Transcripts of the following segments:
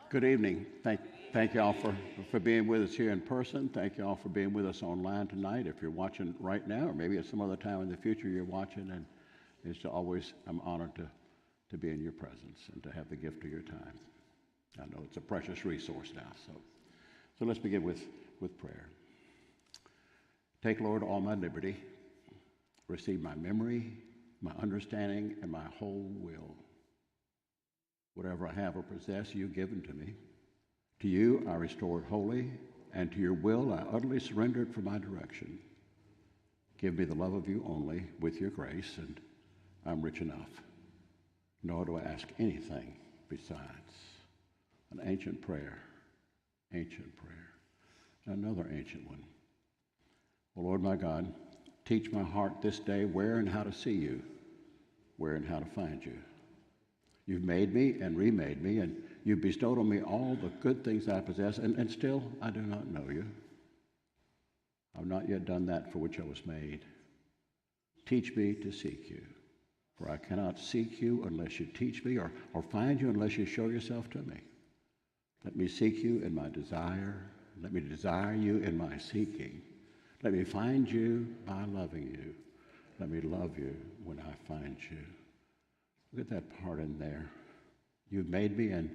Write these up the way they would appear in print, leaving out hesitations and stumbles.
Good evening. Thank you all for being with us here in person. Thank you all for being with us online tonight. If you're watching right now, or maybe at some other time in the future you're watching, and I'm honored to be in your presence and to have the gift of your time. I know it's a precious resource now. So let's begin with prayer. Take, Lord, all my liberty. Receive my memory, my understanding, and my whole will. Whatever I have or possess, you've given to me. To you I restore it wholly, and to your will I utterly surrender it for my direction. Give me the love of you only with your grace, and I'm rich enough. Nor do I ask anything besides. An ancient prayer. Another ancient one. Oh, Lord my God, teach my heart this day where and how to see you, where and how to find you. You've made me and remade me, and you've bestowed on me all the good things I possess, and still I do not know you. I've not yet done that for which I was made. Teach me to seek you, for I cannot seek you unless you teach me, or find you unless you show yourself to me. Let me seek you in my desire. Let me desire you in my seeking. Let me find you by loving you. Let me love you when I find you. Look at that part in there. You've made me and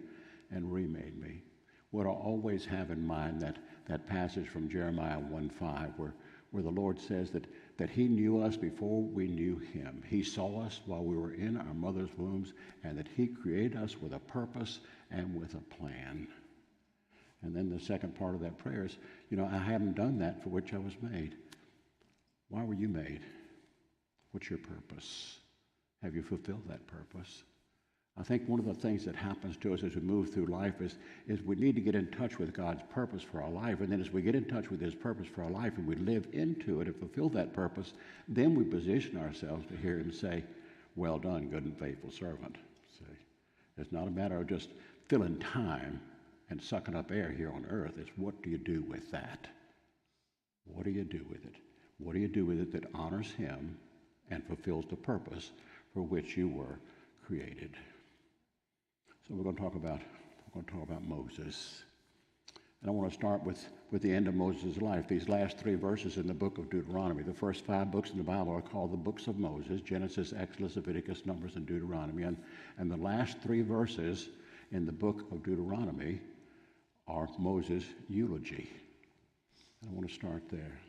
remade me. What I always have in mind, that passage from Jeremiah 1:5, where the Lord says that he knew us before we knew him. He saw us while we were in our mother's wombs, and that he created us with a purpose and with a plan. And then the second part of that prayer is, I haven't done that for which I was made. Why were you made? What's your purpose? Have you fulfilled that purpose? I think one of the things that happens to us as we move through life is we need to get in touch with God's purpose for our life. And then as we get in touch with his purpose for our life and we live into it and fulfill that purpose, then we position ourselves to hear him say, well done, good and faithful servant. See, it's not a matter of just filling time and sucking up air here on earth. It's what do you do with that? What do you do with it? What do you do with it that honors him and fulfills the purpose for which you were created? So we're going to talk about Moses. And I want to start with the end of Moses' life. These last 3 verses in the book of Deuteronomy. The first 5 books in the Bible are called the books of Moses: Genesis, Exodus, Leviticus, Numbers, and Deuteronomy. And the last 3 verses in the book of Deuteronomy are Moses' eulogy. And I want to start there.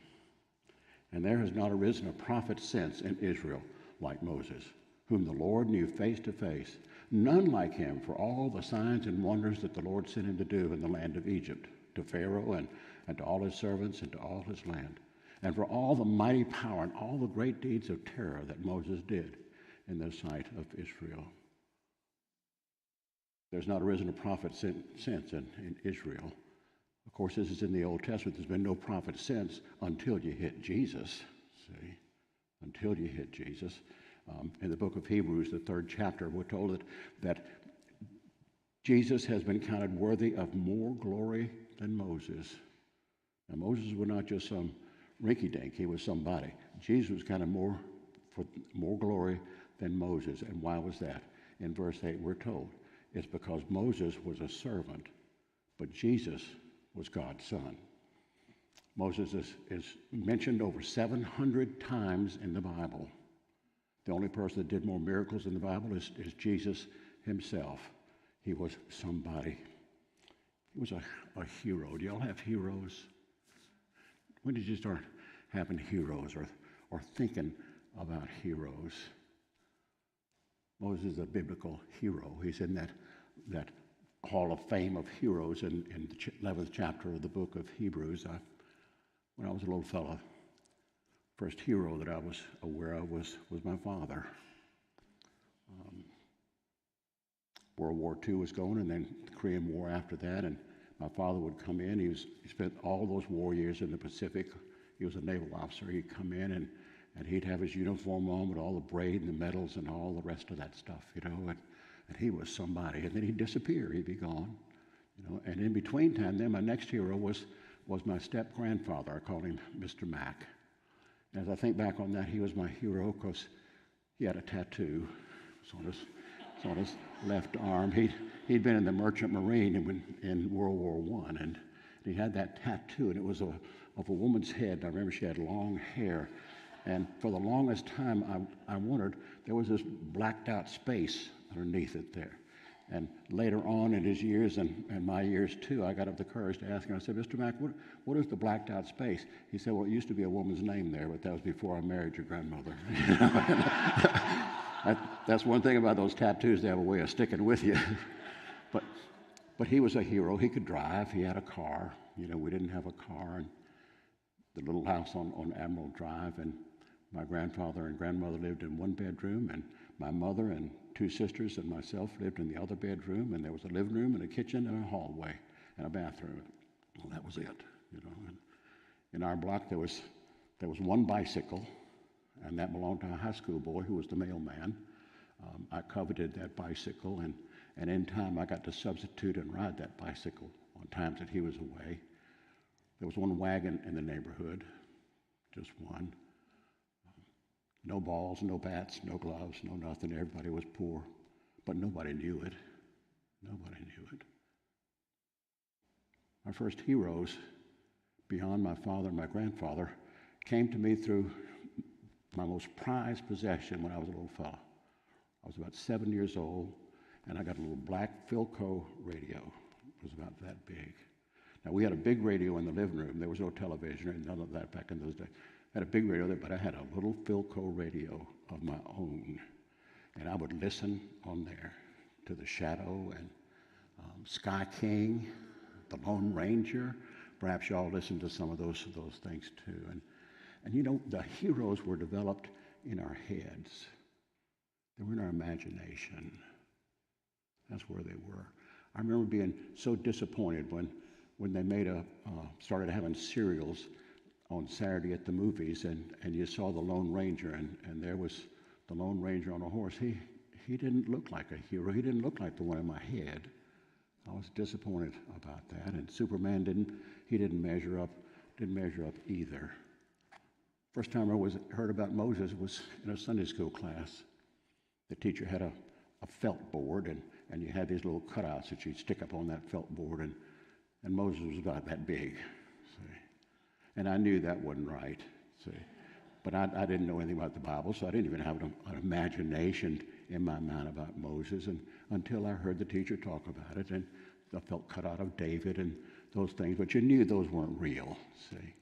And there has not arisen a prophet since in Israel like Moses, whom the Lord knew face to face, none like him for all the signs and wonders that the Lord sent him to do in the land of Egypt, to Pharaoh and to all his servants and to all his land, and for all the mighty power and all the great deeds of terror that Moses did in the sight of Israel. There's not arisen a prophet since in Israel. Of course, this is in the Old Testament. There's been no prophet since until you hit Jesus. See? Until you hit Jesus. In the book of Hebrews, the 3rd chapter, we're told that Jesus has been counted worthy of more glory than Moses. Now, Moses was not just some rinky-dink. He was somebody. Jesus was counted for more glory than Moses. And why was that? In verse 8, we're told it's because Moses was a servant, but Jesus was God's son. Moses is mentioned over 700 times in the Bible. The only person that did more miracles in the Bible is Jesus himself. He was somebody. He was a hero. Do y'all have heroes? When did you start having heroes or thinking about heroes? Moses is a biblical hero. He's in that hall of fame of heroes in the 11th chapter of the book of Hebrews. When I was a little fella, first hero that I was aware of was my father. World War II was going, and then the Korean War after that, and my father would come in. He spent all those war years in the Pacific. He was a naval officer. He'd come in, and he'd have his uniform on with all the braid and the medals and all the rest of that stuff, and he was somebody. And then he'd disappear. He'd be gone, And in between time, then my next hero was my step-grandfather. I called him Mr. Mack. As I think back on that, he was my hero because he had a tattoo. So It's on his left arm. He'd been in the Merchant Marine in World War I, and he had that tattoo, and it was of a woman's head. I remember she had long hair, and for the longest time, I wondered, there was this blacked out space underneath it there. And later on in his years, and my years too, I got up the courage to ask him. I said, Mr. Mack, what is the blacked out space? He said, well, it used to be a woman's name there, but that was before I married your grandmother. That's one thing about those tattoos, they have a way of sticking with you. But he was a hero. He could drive. He had a car. You know, we didn't have a car. And the little house on Admiral Drive, and my grandfather and grandmother lived in one bedroom, and my mother and two sisters and myself lived in the other bedroom, and there was a living room and a kitchen and a hallway and a bathroom. Well, that was it, you know. And in our block, there was one bicycle, and that belonged to a high school boy who was the mailman. I coveted that bicycle, and in time, I got to substitute and ride that bicycle on times that he was away. There was one wagon in the neighborhood, just one. No balls, no bats, no gloves, no nothing. Everybody was poor, but nobody knew it. Nobody knew it. My first heroes, beyond my father and my grandfather, came to me through my most prized possession when I was a little fella. I was about 7 years old, and I got a little black Philco radio. It was about that big. Now, we had a big radio in the living room. There was no television or none of that back in those days. I had a big radio there, but I had a little Philco radio of my own. And I would listen on there to The Shadow and Sky King, The Lone Ranger. Perhaps y'all listened to some of those things too. And you know, the heroes were developed in our heads. They were in our imagination. That's where they were. I remember being so disappointed when they started having serials on Saturday at the movies, and you saw the Lone Ranger, and there was the Lone Ranger on a horse. He didn't look like a hero. He didn't look like the one in my head. I was disappointed about that. And Superman didn't measure up either. First time I heard about Moses was in a Sunday school class. The teacher had a felt board, and you had these little cutouts that you'd stick up on that felt board, and Moses was about that big. See? And I knew that wasn't right. See? But I didn't know anything about the Bible, so I didn't even have an imagination in my mind about Moses, and until I heard the teacher talk about it, and I felt cut out of David and those things, but you knew those weren't real, see.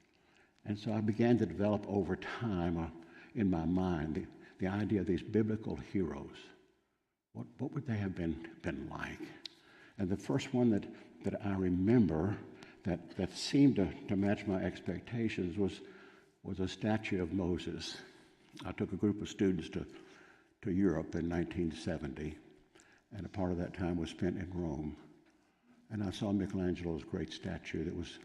And so I began to develop over time in my mind the idea of these biblical heroes. What would they have been like? And the first one that I remember that seemed to match my expectations was a statue of Moses. I took a group of students to Europe in 1970, and a part of that time was spent in Rome. And I saw Michelangelo's great statue that was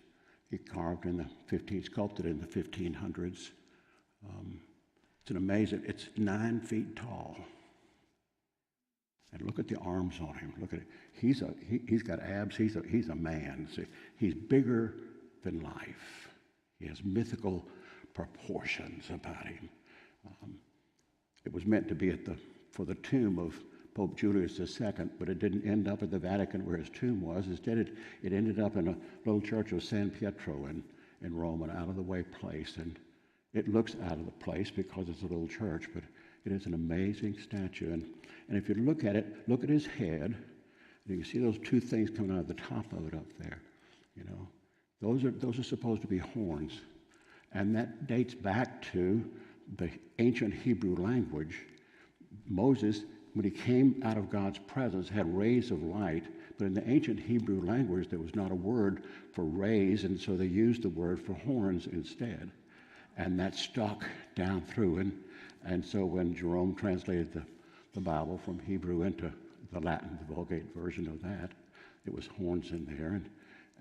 sculpted in the 1500s. It's an amazing, it's 9 feet tall. And look at the arms on him. Look at it. He's got abs. He's a man. See, he's bigger than life. He has mythical proportions about him. It was meant to be for the tomb of Pope Julius II, but it didn't end up at the Vatican where his tomb was. Instead, it ended up in a little church of San Pietro in Rome, an out-of-the-way place. And it looks out of the place because it's a little church, but it is an amazing statue. And if you look at it, look at his head, and you can see those two things coming out of the top of it up there. You know, those are supposed to be horns. And that dates back to the ancient Hebrew language. Moses, when he came out of God's presence, had rays of light, but in the ancient Hebrew language, there was not a word for rays, and so they used the word for horns instead. And that stuck down through. And so when Jerome translated the Bible from Hebrew into the Latin, the Vulgate version of that, it was horns in there.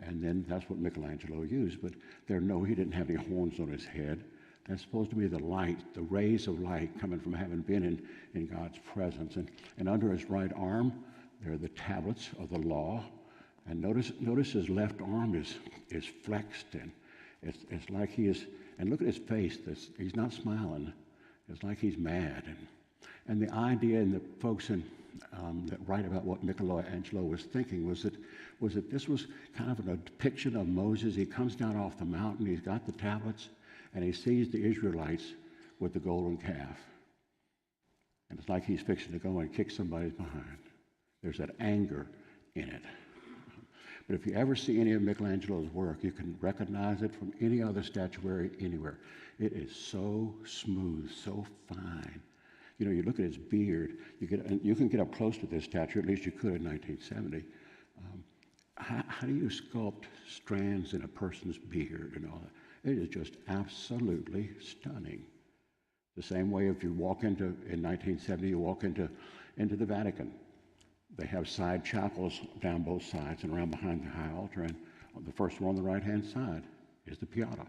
And then that's what Michelangelo used. But he didn't have any horns on his head. That's supposed to be the light, the rays of light coming from having been in God's presence. And under his right arm, there are the tablets of the law. And notice his left arm is flexed, and it's like he is. And look at his face. He's not smiling. It's like he's mad. And the idea, and the folks in that write about what Michelangelo was thinking was that this was kind of a depiction of Moses. He comes down off the mountain, he's got the tablets, and he sees the Israelites with the golden calf. And it's like he's fixing to go and kick somebody's behind. There's that anger in it. But if you ever see any of Michelangelo's work, you can recognize it from any other statuary anywhere. It is so smooth, so fine. You know, you look at his beard, you can get up close to this statue, at least you could in 1970. How do you sculpt strands in a person's beard and all that? It is just absolutely stunning. The same way if you walk in 1970, you walk into the Vatican. They have side chapels down both sides and around behind the high altar, and the first one on the right-hand side is the Pietà.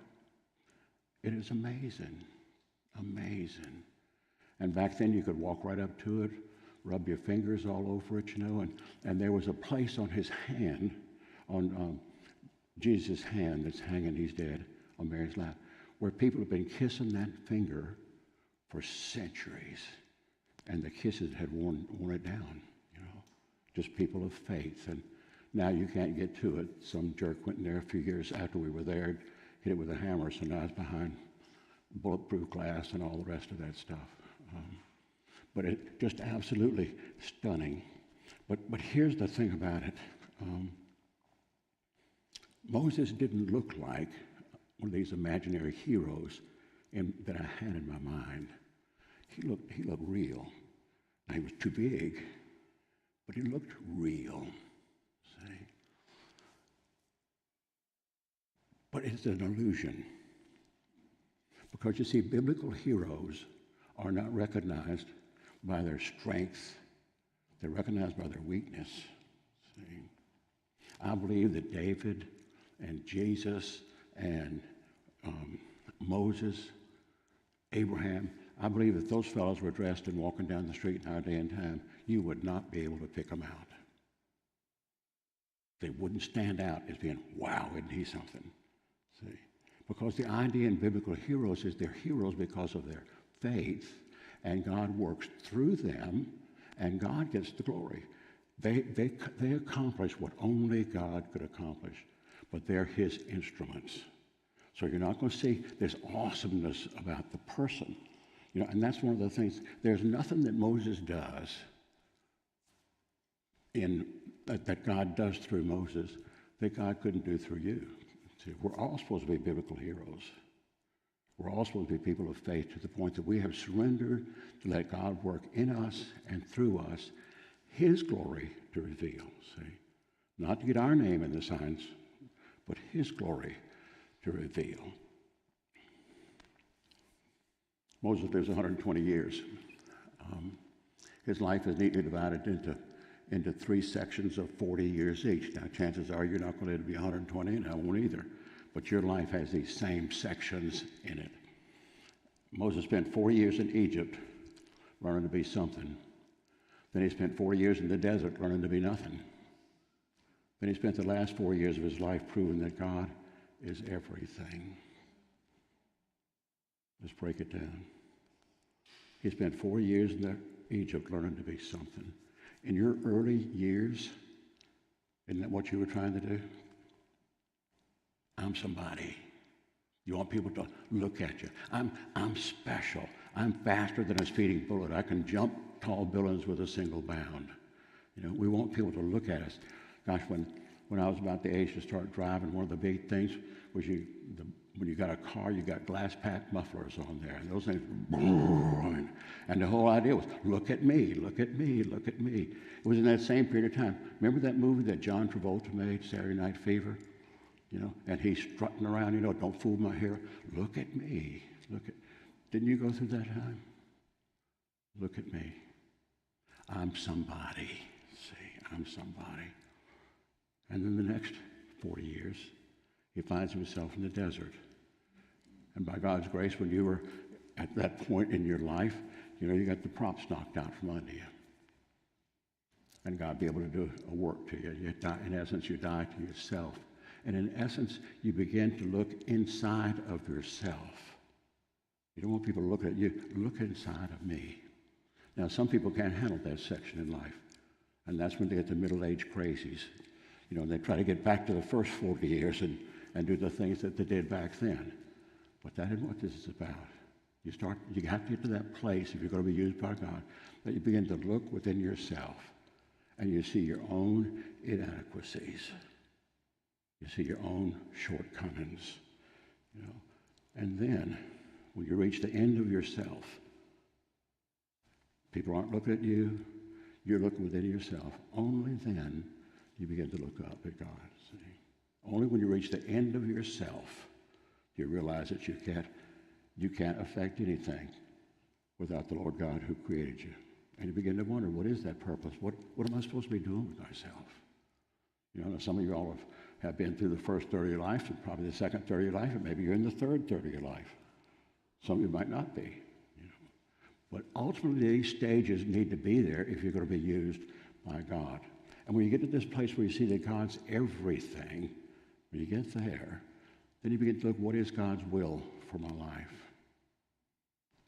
It is amazing, amazing. And back then you could walk right up to it, rub your fingers all over it, you know, and there was a place on his hand, on Jesus' hand that's hanging, he's dead, on Mary's lap, where people have been kissing that finger for centuries, and the kisses had worn it down, you know, just people of faith. And now you can't get to it. Some jerk went in there a few years after we were there, hit it with a hammer, so now it's behind bulletproof glass and all the rest of that stuff. But it just absolutely stunning. But here's the thing about it. Moses didn't look like one of these imaginary heroes that I had in my mind. He looked real. Now, he was too big, but he looked real. See? But it's an illusion. Because you see, biblical heroes are not recognized by their strength. They're recognized by their weakness. See? I believe that David and Jesus and Moses, Abraham, I believe that those fellows were dressed and walking down the street in our day and time, you would not be able to pick them out. They wouldn't stand out as being, wow, isn't he something? See? Because the idea in biblical heroes is they're heroes because of their faith, and God works through them, and God gets the glory. They accomplish what only God could accomplish, but they're his instruments. So you're not going to see this awesomeness about the person. You know, and that's one of the things. There's nothing that Moses does that God does through Moses that God couldn't do through you. See, we're all supposed to be biblical heroes. We're all supposed to be people of faith to the point that we have surrendered to let God work in us and through us his glory to reveal. See, not to get our name in the signs, but his glory to reveal. Moses lives 120 years. His life is neatly divided into three sections of 40 years each. Now, chances are you're not going to live to be 120, and I won't either. But your life has these same sections in it. Moses spent 4 years in Egypt learning to be something. Then he spent 4 years in the desert learning to be nothing. Then he spent the last 4 years of his life proving that God is everything. Let's break it down. He spent 4 years in Egypt learning to be something. In your early years, isn't that what you were trying to do? I'm somebody. You want people to look at you. I'm special. I'm faster than a speeding bullet. I can jump tall buildings with a single bound. You know, we want people to look at us. Gosh, when I was about the age to start driving, one of the big things was when you got a car, you got glass pack mufflers on there, and those things were boom, and the whole idea was, look at me, look at me, look at me. It was in that same period of time. Remember that movie that John Travolta made, Saturday Night Fever? You know, and he's strutting around, you know, don't fool my hair. Look at me. Didn't you go through that time? Look at me. I'm somebody. See, I'm somebody. And then the next 40 years, he finds himself in the desert. And by God's grace, when you were at that point in your life, you know, you got the props knocked out from under you. And God be able to do a work to you. You die, in essence, you die to yourself. And in essence, you begin to look inside of yourself. You don't want people to look at you. Look inside of me. Now, some people can't handle that section in life, and that's when they get the middle-age crazies. You know, they try to get back to the first 40 years and do the things that they did back then. But that isn't what this is about. You have to get to that place, if you're going to be used by God, that you begin to look within yourself and you see your own inadequacies. You see your own shortcomings, you know. And then, when you reach the end of yourself, people aren't looking at you, you're looking within yourself. Only then you begin to look up at God. See? Only when you reach the end of yourself do you realize that you can't affect anything without the Lord God who created you. And you begin to wonder, what is that purpose? What am I supposed to be doing with myself? You know, some of you all have been through the first third of your life, and probably the second third of your life, and maybe you're in the third third of your life. Some of you might not be. You know. But ultimately, these stages need to be there if you're going to be used by God. And when you get to this place where you see that God's everything, when you get there, then you begin to look, what is God's will for my life?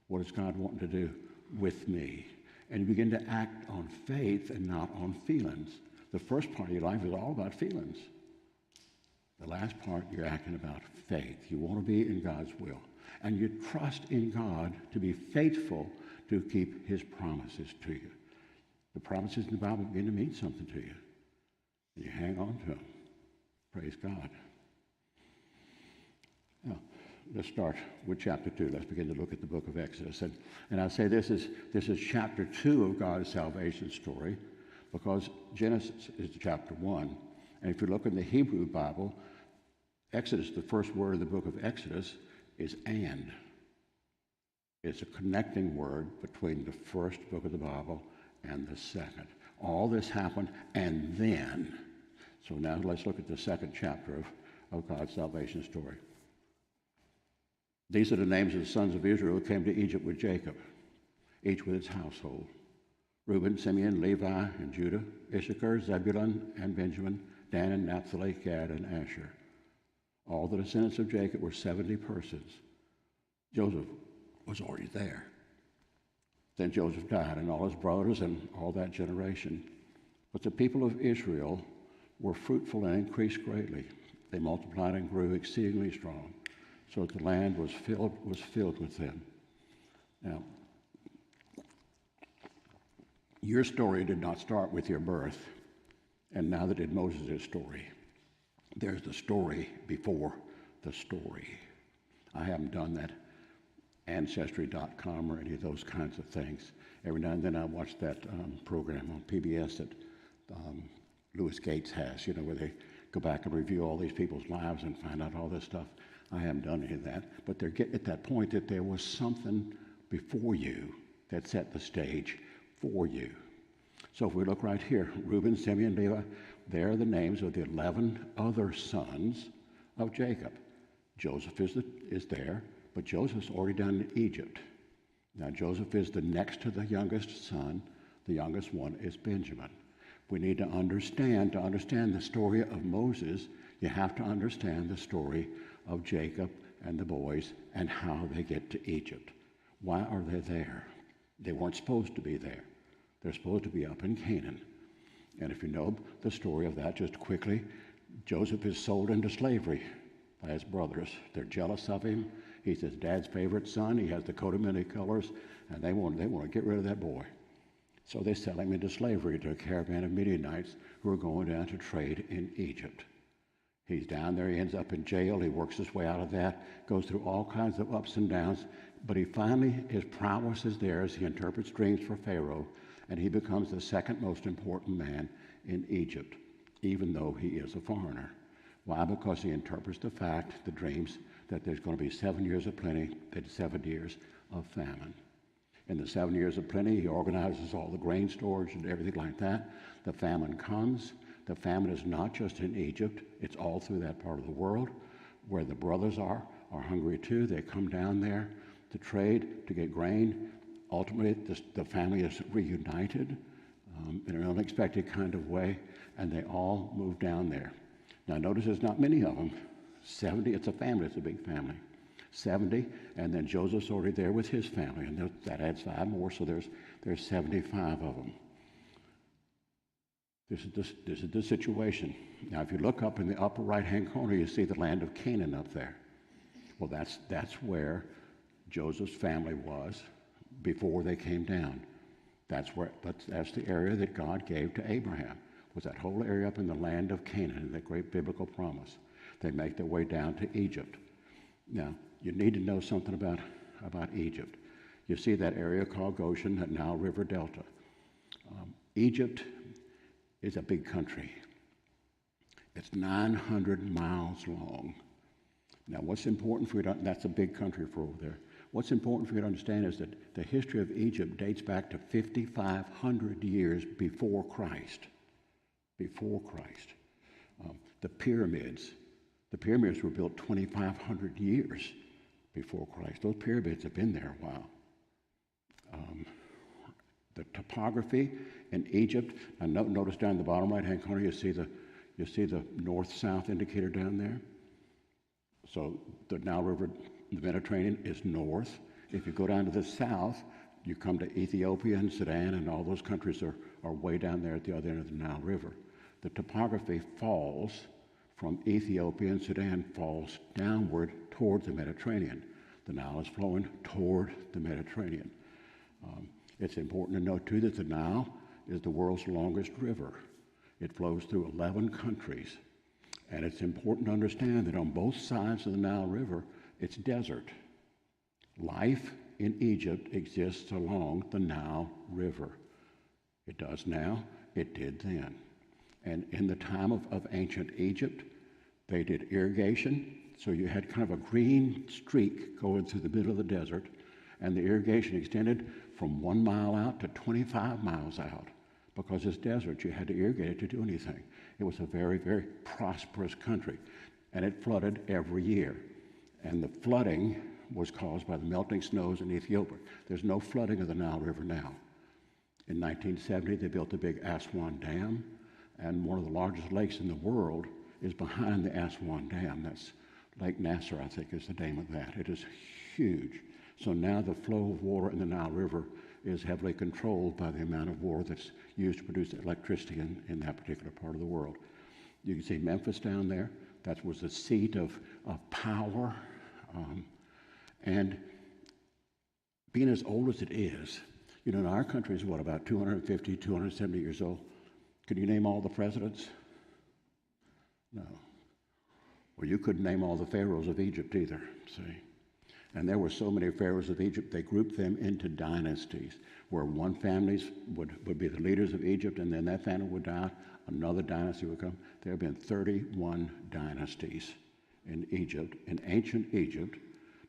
What is God wanting to do with me? And you begin to act on faith and not on feelings. The first part of your life is all about feelings. The last part, you're acting about faith. You want to be in God's will. And you trust in God to be faithful to keep his promises to you. The promises in the Bible begin to mean something to you. And you hang on to them. Praise God. Now, let's start with chapter 2. Let's begin to look at the book of Exodus. And I say this is chapter 2 of God's salvation story, because Genesis is chapter 1. And if you look in the Hebrew Bible, Exodus, the first word of the book of Exodus, is and. It's a connecting word between the first book of the Bible and the second. All this happened, and then. So now let's look at the second chapter of God's salvation story. These are the names of the sons of Israel who came to Egypt with Jacob, each with its household. Reuben, Simeon, Levi, and Judah, Issachar, Zebulun, and Benjamin, Dan and Naphtali, Gad, and Asher. All the descendants of Jacob were 70 persons. Joseph was already there. Then Joseph died, and all his brothers and all that generation. But the people of Israel were fruitful and increased greatly. They multiplied and grew exceedingly strong, so that the land was filled with them. Now, your story did not start with your birth, and neither did Moses' story. There's the story before the story. I haven't done that Ancestry.com or any of those kinds of things. Every now and then I watch that program on PBS that Louis Gates has, you know, where they go back and review all these people's lives and find out all this stuff. I haven't done any of that, but they're getting at that point that there was something before you that set the stage for you. So if we look right here, Reuben, Simeon, Levi, there are the names of the 11 other sons of Jacob. Joseph is there, but Joseph's already done in Egypt. Now Joseph is the next to the youngest son. The youngest one is Benjamin. We need to understand the story of Moses, you have to understand the story of Jacob and the boys and how they get to Egypt. Why are they there? They weren't supposed to be there. They're supposed to be up in Canaan. And if you know the story of that just quickly, Joseph is sold into slavery by his brothers. They're jealous of him. He's his dad's favorite son. He has the coat of many colors, and they want to get rid of that boy. So they sell him into slavery to a caravan of Midianites who are going down to trade in Egypt. He's down there. He ends up in jail. He works his way out of that, goes through all kinds of ups and downs. But he finally, his prowess is there as he interprets dreams for Pharaoh, and he becomes the second most important man in Egypt, even though he is a foreigner. Why? Because he interprets the dreams, that there's going to be 7 years of plenty and 7 years of famine. In the 7 years of plenty, he organizes all the grain storage and everything like that. The famine comes. The famine is not just in Egypt. It's all through that part of the world where the brothers are hungry too. They come down there to trade, to get grain. Ultimately, the family is reunited in an unexpected kind of way, and they all move down there. Now, notice there's not many of them. 70, it's a family, it's a big family. 70, and then Joseph's already there with his family, and that adds 5 more, so there's 75 of them. This is the situation. Now, if you look up in the upper right-hand corner, you see the land of Canaan up there. Well, that's where Joseph's family was before they came down. That's the area that God gave to Abraham, was that whole area up in the land of Canaan, that great biblical promise. They make their way down to Egypt. Now, you need to know something about Egypt. You see that area called Goshen, that Nile River Delta. Egypt is a big country. It's 900 miles long. Now, what's important for you to, that's a big country for over there. What's important for you to understand is that the history of Egypt dates back to 5,500 years before Christ. Before Christ. The pyramids were built 2,500 years before Christ. Those pyramids have been there a while. The topography in Egypt, and notice down in the bottom right-hand corner, you see the north-south indicator down there. So the Nile River, the Mediterranean, is north. If you go down to the south, you come to Ethiopia and Sudan, and all those countries are way down there at the other end of the Nile River. The topography falls from Ethiopia and Sudan, falls downward toward the Mediterranean. The Nile is flowing toward the Mediterranean. It's important to note, too, that the Nile is the world's longest river. It flows through 11 countries. And it's important to understand that on both sides of the Nile River, it's desert. Life in Egypt exists along the Nile River. It does now, it did then. And in the time of ancient Egypt, they did irrigation. So you had kind of a green streak going through the middle of the desert, and the irrigation extended from 1 mile out to 25 miles out. Because it's desert, you had to irrigate it to do anything. It was a very, very prosperous country, and it flooded every year. And the flooding was caused by the melting snows in Ethiopia. There's no flooding of the Nile River now. In 1970, they built the big Aswan Dam, and one of the largest lakes in the world is behind the Aswan Dam. That's Lake Nasser, I think, is the name of that. It is huge. So now the flow of water in the Nile River is heavily controlled by the amount of water that's used to produce electricity in that particular part of the world. You can see Memphis down there. That was the seat of power. And being as old as it is, you know, our country is, what, about 250, 270 years old? Can you name all the presidents? No. Well, you couldn't name all the pharaohs of Egypt either, see? And there were so many pharaohs of Egypt, they grouped them into dynasties, where one family would be the leaders of Egypt, and then that family would die, another dynasty would come. There have been 31 dynasties in Egypt, in ancient Egypt.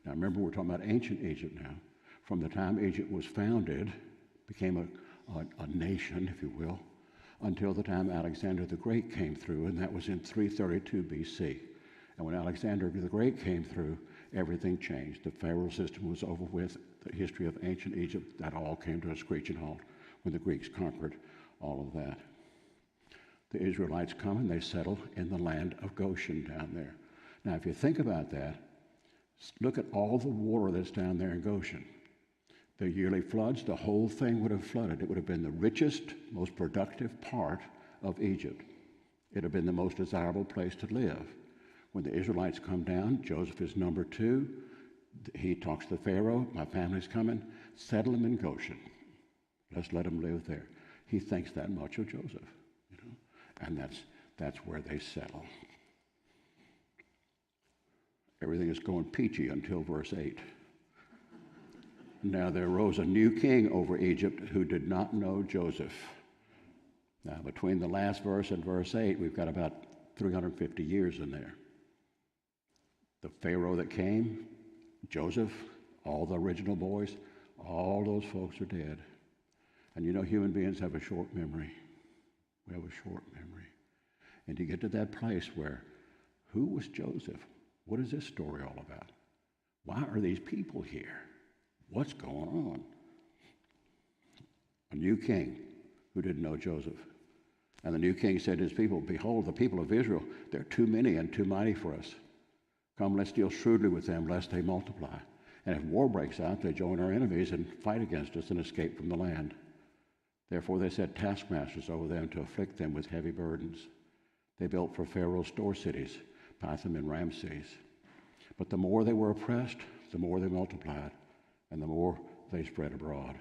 Now remember, we're talking about ancient Egypt now. From the time Egypt was founded, became a nation, if you will, until the time Alexander the Great came through, and that was in 332 BC. And when Alexander the Great came through, everything changed. The pharaoh system was over with. The history of ancient Egypt, that all came to a screeching halt when the Greeks conquered all of that. The Israelites come and they settle in the land of Goshen down there. Now, if you think about that, look at all the water that's down there in Goshen. The yearly floods, the whole thing would have flooded. It would have been the richest, most productive part of Egypt. It would have been the most desirable place to live. When the Israelites come down, Joseph is number 2. He talks to Pharaoh, my family's coming, settle them in Goshen. Let's let them live there. He thinks that much of Joseph, you know, and that's where they settle. Everything is going peachy until verse 8. Now there arose a new king over Egypt who did not know Joseph. Now between the last verse and verse 8, we've got about 350 years in there. The Pharaoh that came, Joseph, all the original boys, all those folks are dead. And you know, human beings have a short memory. We have a short memory. And you get to that place where, who was Joseph? What is this story all about? Why are these people here? What's going on? A new king who didn't know Joseph. And the new king said to his people, behold, the people of Israel, they're too many and too mighty for us. Come, let's deal shrewdly with them, lest they multiply. And if war breaks out, they join our enemies and fight against us and escape from the land. Therefore they set taskmasters over them to afflict them with heavy burdens. They built for Pharaoh store cities, Pithom and Ramses. But the more they were oppressed, the more they multiplied, and the more they spread abroad.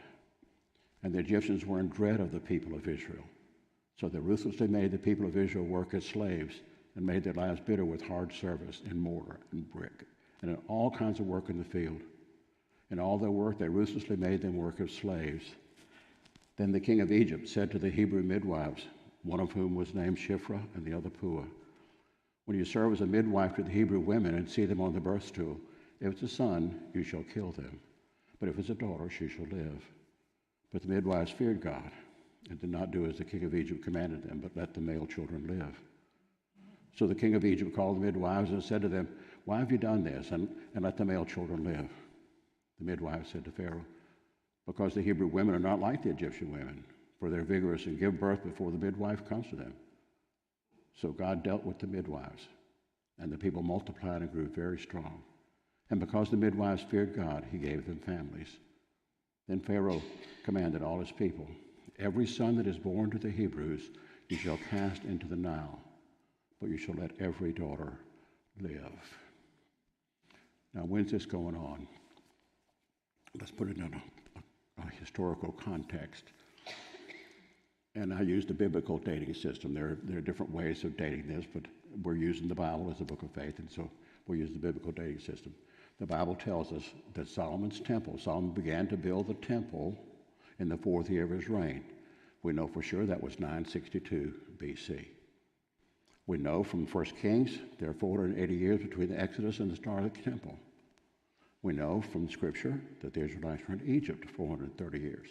And the Egyptians were in dread of the people of Israel. So they ruthlessly made the people of Israel work as slaves and made their lives bitter with hard service in mortar and brick and in all kinds of work in the field. In all their work, they ruthlessly made them work as slaves. Then the king of Egypt said to the Hebrew midwives, one of whom was named Shiphrah and the other Puah, when you serve as a midwife to the Hebrew women and see them on the birth stool, if it's a son, you shall kill them. But if it's a daughter, she shall live. But the midwives feared God and did not do as the king of Egypt commanded them, but let the male children live. So the king of Egypt called the midwives and said to them, why have you done this, and let the male children live? The midwives said to Pharaoh, because the Hebrew women are not like the Egyptian women, for they're vigorous and give birth before the midwife comes to them. So God dealt with the midwives, and the people multiplied and grew very strong. And because the midwives feared God, he gave them families. Then Pharaoh commanded all his people, every son that is born to the Hebrews you shall cast into the Nile, but you shall let every daughter live. Now, when's this going on? Let's put it in a historical context. And I use the biblical dating system. There are different ways of dating this, but we're using the Bible as a book of faith, and so we'll use the biblical dating system. The Bible tells us that Solomon began to build the temple in the 4th year of his reign. We know for sure that was 962 BC. We know from 1 Kings there are 480 years between the Exodus and the start of the temple. We know from Scripture that the Israelites were in Egypt 430 years.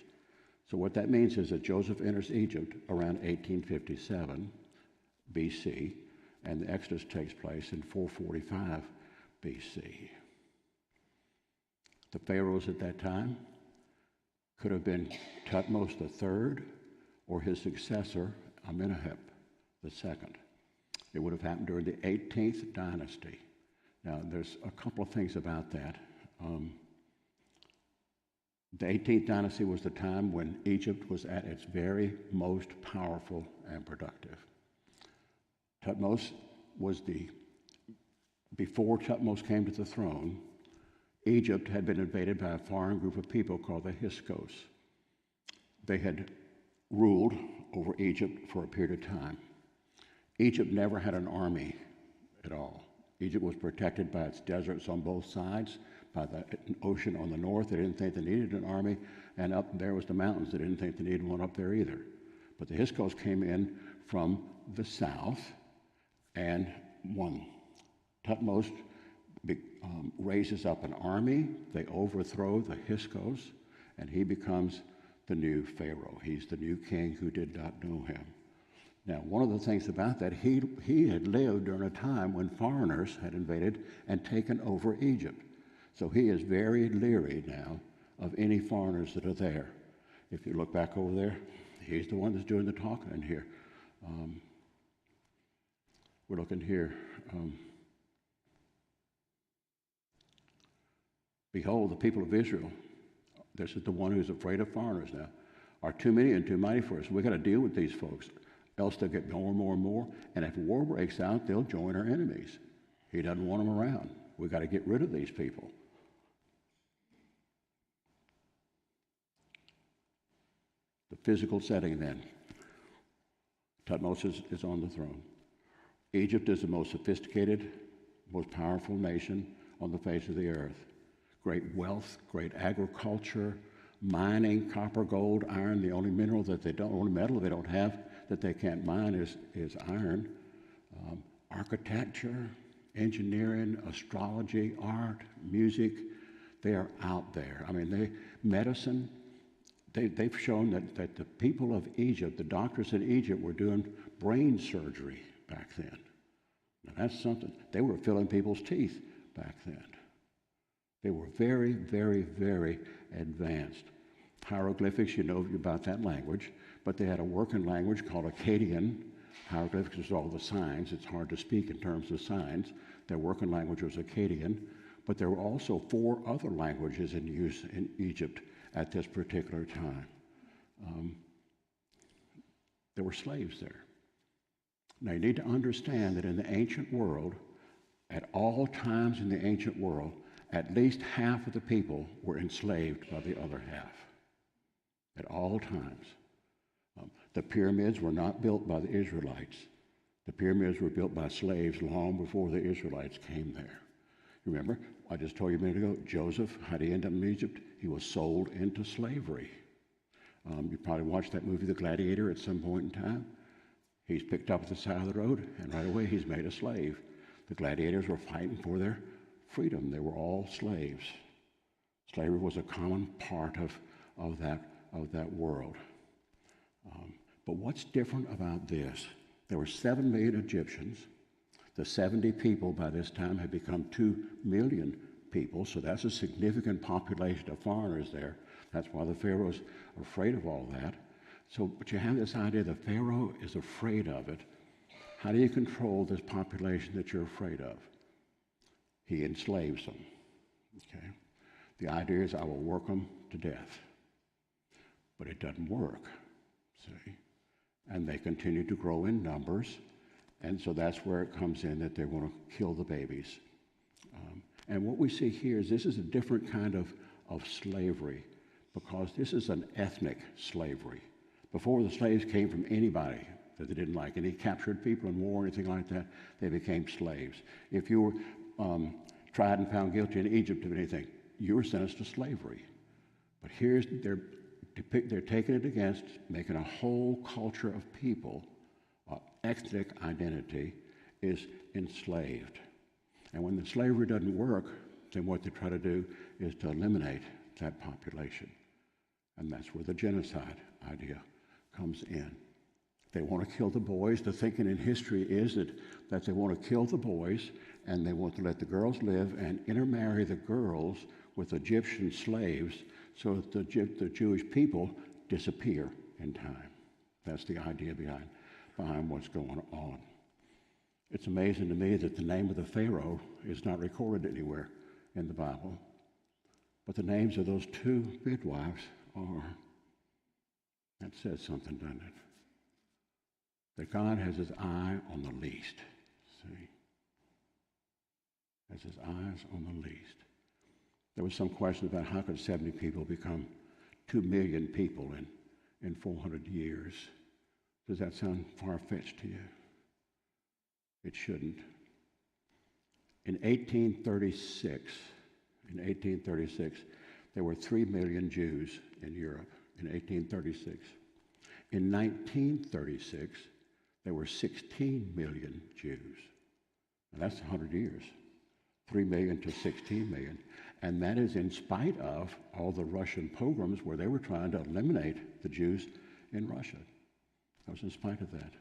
So what that means is that Joseph enters Egypt around 1857 BC, and the Exodus takes place in 445 BC. The pharaohs at that time could have been Thutmose III or his successor, Amenhotep II. It would have happened during the 18th dynasty. Now, there's a couple of things about that. The 18th dynasty was the time when Egypt was at its very most powerful and productive. Before Thutmose came to the throne, Egypt had been invaded by a foreign group of people called the Hyksos. They had ruled over Egypt for a period of time. Egypt never had an army at all. Egypt was protected by its deserts on both sides, by the ocean on the north. They didn't think they needed an army, and up there was the mountains. They didn't think they needed one up there either. But the Hyksos came in from the south and won. Thutmose raises up an army. They overthrow the Hyksos, and he becomes the new Pharaoh. He's the new king who did not know him. Now, one of the things about that, he had lived during a time when foreigners had invaded and taken over Egypt. So he is very leery now of any foreigners that are there. If you look back over there, he's the one that's doing the talking in here. We're looking here. Behold, the people of Israel, this is the one who's afraid of foreigners now, are too many and too mighty for us. We've got to deal with these folks, else they'll get more and more and more. And if war breaks out, they'll join our enemies. He doesn't want them around. We've got to get rid of these people. The physical setting then. Thutmose is on the throne. Egypt is the most sophisticated, most powerful nation on the face of the earth. Great wealth, great agriculture, mining, copper, gold, iron. The only metal they don't have that they can't mine is iron. Architecture, engineering, astrology, art, music, they are out there. I mean, medicine, they've shown that the people of Egypt, the doctors in Egypt, were doing brain surgery back then. Now that's something. They were filling people's teeth back then. They were very, very, very advanced. Hieroglyphics, you know about that language, but they had a working language called Akkadian. Hieroglyphics is all the signs. It's hard to speak in terms of signs. Their working language was Akkadian, but there were also 4 other languages in use in Egypt at this particular time. There were slaves there. Now, you need to understand that in the ancient world, at all times in the ancient world, at least half of the people were enslaved by the other half. At all times. The pyramids were not built by the Israelites. The pyramids were built by slaves long before the Israelites came there. Remember, I just told you a minute ago, Joseph, how did he end up in Egypt? He was sold into slavery. You probably watched that movie, The Gladiator, at some point in time. He's picked up at the side of the road, and right away he's made a slave. The gladiators were fighting for their freedom. They were all slaves. Slavery was a common part of that world. But what's different about this? There were 7 million Egyptians. The 70 people by this time had become 2 million people, so that's a significant population of foreigners there. That's why the Pharaohs are afraid of all that. So, but you have this idea the Pharaoh is afraid of it. How do you control this population that you're afraid of? He enslaves them. Okay? The idea is I will work them to death. But it doesn't work, see? And they continue to grow in numbers, and so that's where it comes in that they want to kill the babies. And what we see here is this is a different kind of slavery, because this is an ethnic slavery. Before, the slaves came from anybody that they didn't like. Any captured people in war or anything like that, they became slaves. If you were tried and found guilty in Egypt of anything, you were sentenced to slavery. But here's, they're taking it against making a whole culture of people, ethnic identity, is enslaved. And when the slavery doesn't work, then what they try to do is to eliminate that population. And that's where the genocide idea comes in. They want to kill the boys. The thinking in history is that they want to kill the boys, and they want to let the girls live and intermarry the girls with Egyptian slaves so that the Jewish people disappear in time. That's the idea behind what's going on. It's amazing to me that the name of the Pharaoh is not recorded anywhere in the Bible, but the names of those 2 midwives are. That says something, doesn't it? That God has his eye on the least. See? Has his eyes on the least. There was some question about how could 70 people become 2 million people in 400 years. Does that sound far-fetched to you? It shouldn't. In 1836, there were 3 million Jews in Europe. In 1836. In 1936, there were 16 million Jews. And that's 100 years. 3 million to 16 million. And that is in spite of all the Russian pogroms where they were trying to eliminate the Jews in Russia. That was in spite of that.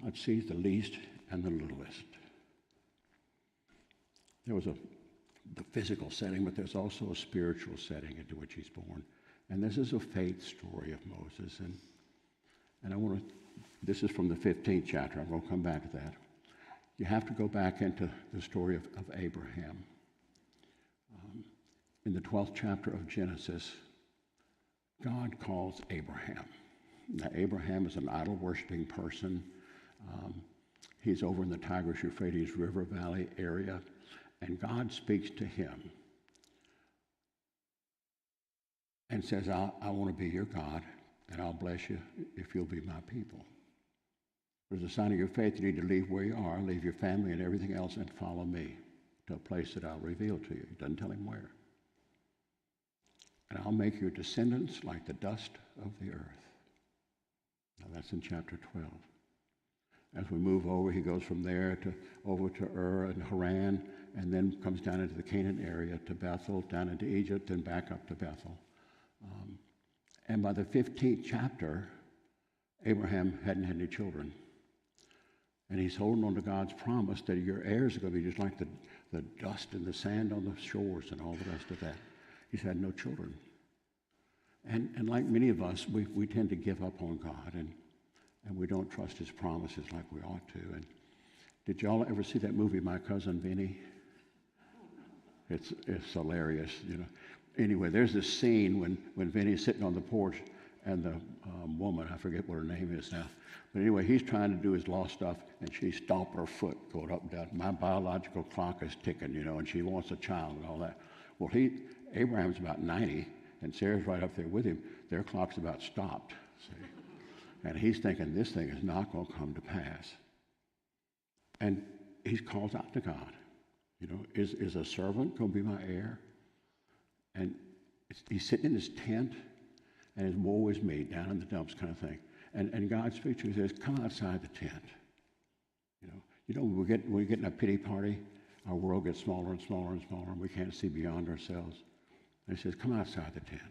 God sees the least and the littlest. There was the physical setting, but there's also a spiritual setting into which he's born. And this is a faith story of Moses. And I want to, this is from the 15th chapter. I'm going to come back to that. You have to go back into the story of Abraham. In the 12th chapter of Genesis, God calls Abraham. Now, Abraham is an idol-worshiping person. He's over in the Tigris-Euphrates River Valley area. And God speaks to him and says, I want to be your God, and I'll bless you if you'll be my people. As a sign of your faith, you need to leave where you are, leave your family and everything else, and follow me to a place that I'll reveal to you. He doesn't tell him where. And I'll make your descendants like the dust of the earth. Now that's in chapter 12. As we move over, he goes from there over to Ur and Haran, and then comes down into the Canaan area to Bethel, down into Egypt, and back up to Bethel. And by the 15th chapter, Abraham hadn't had any children. And he's holding on to God's promise that your heirs are going to be just like the dust and the sand on the shores and all the rest of that. He's had no children. And like many of us, we tend to give up on God, and we don't trust his promises like we ought to. And Did y'all ever see that movie, My Cousin Vinny? It's hilarious, you know. Anyway, there's this scene when Vinny's sitting on the porch and the woman, I forget what her name is now, but anyway, he's trying to do his law stuff and she's stomping her foot going up and down. My biological clock is ticking, you know, and she wants a child and all that. Well, Abraham's about 90 and Sarah's right up there with him. Their clock's about stopped, see? And he's thinking this thing is not going to come to pass. And he calls out to God. You know, is a servant going to be my heir? And he's sitting in his tent, and his woe is me, down in the dumps kind of thing. And God speaks to him and says, come outside the tent. You know, when we get in a pity party, our world gets smaller and smaller and smaller, and we can't see beyond ourselves. And he says, come outside the tent.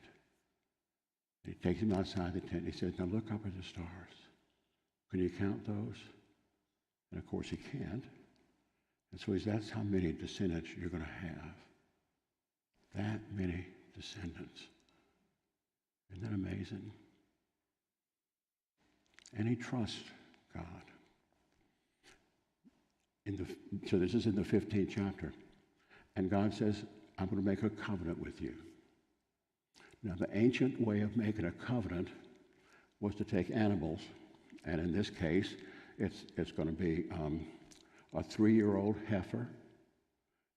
And he takes him outside the tent. He says, now look up at the stars. Can you count those? And of course he can't. And so he says, that's how many descendants you're going to have. That many descendants. Isn't that amazing? And he trusts God. So this is in the 15th chapter. And God says, I'm going to make a covenant with you. Now, the ancient way of making a covenant was to take animals, and in this case, it's going to be a 3-year-old heifer,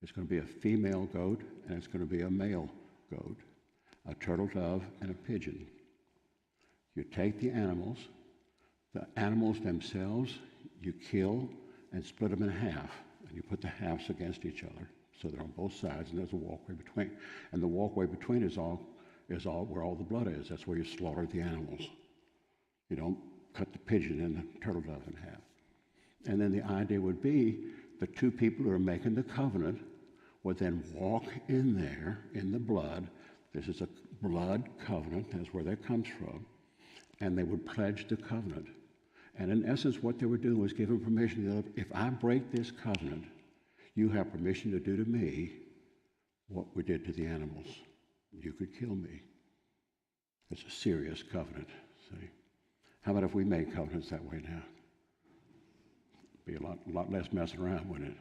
it's going to be a female goat, and it's going to be a male goat, a turtle dove, and a pigeon. You take the animals themselves, you kill and split them in half, and you put the halves against each other, so they're on both sides, and there's a walkway between. And the walkway between is all where all the blood is. That's where you slaughter the animals. You don't cut the pigeon and the turtle dove in half. And then the idea would be the two people who are making the covenant would then walk in there in the blood. This is a blood covenant. That's where that comes from. And they would pledge the covenant. And in essence, what they were doing was giving permission to if I break this covenant, you have permission to do to me what we did to the animals. You could kill me. It's a serious covenant, see? How about if we made covenants that way now? Be a lot less messing around, wouldn't it?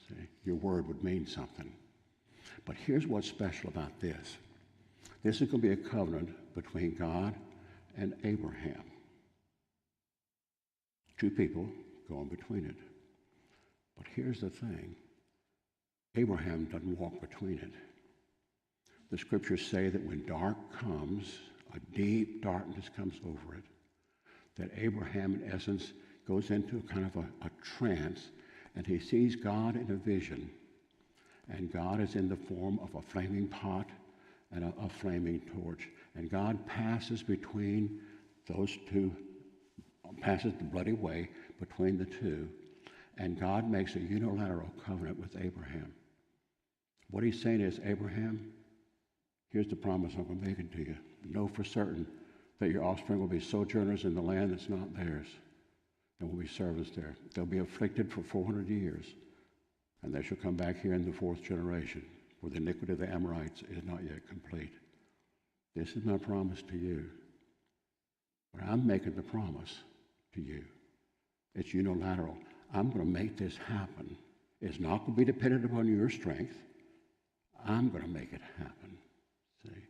See? Your word would mean something. But here's what's special about this. This is going to be a covenant between God and Abraham. Two people going between it. But here's the thing. Abraham doesn't walk between it. The scriptures say that when dark comes, a deep darkness comes over it, that Abraham, in essence, goes into kind of a trance, and he sees God in a vision. And God is in the form of a flaming pot and a flaming torch. And God passes between those two, passes the bloody way between the two, and God makes a unilateral covenant with Abraham. What he's saying is, Abraham, here's the promise I'm going to make it to you. Know for certain that your offspring will be sojourners in the land that's not theirs, and will be servants there. They'll be afflicted for 400 years, and they shall come back here in the 4th generation, for the iniquity of the Amorites is not yet complete. This is my promise to you. But I'm making the promise to you. It's unilateral. I'm going to make this happen. It's not going to be dependent upon your strength. I'm going to make it happen. See?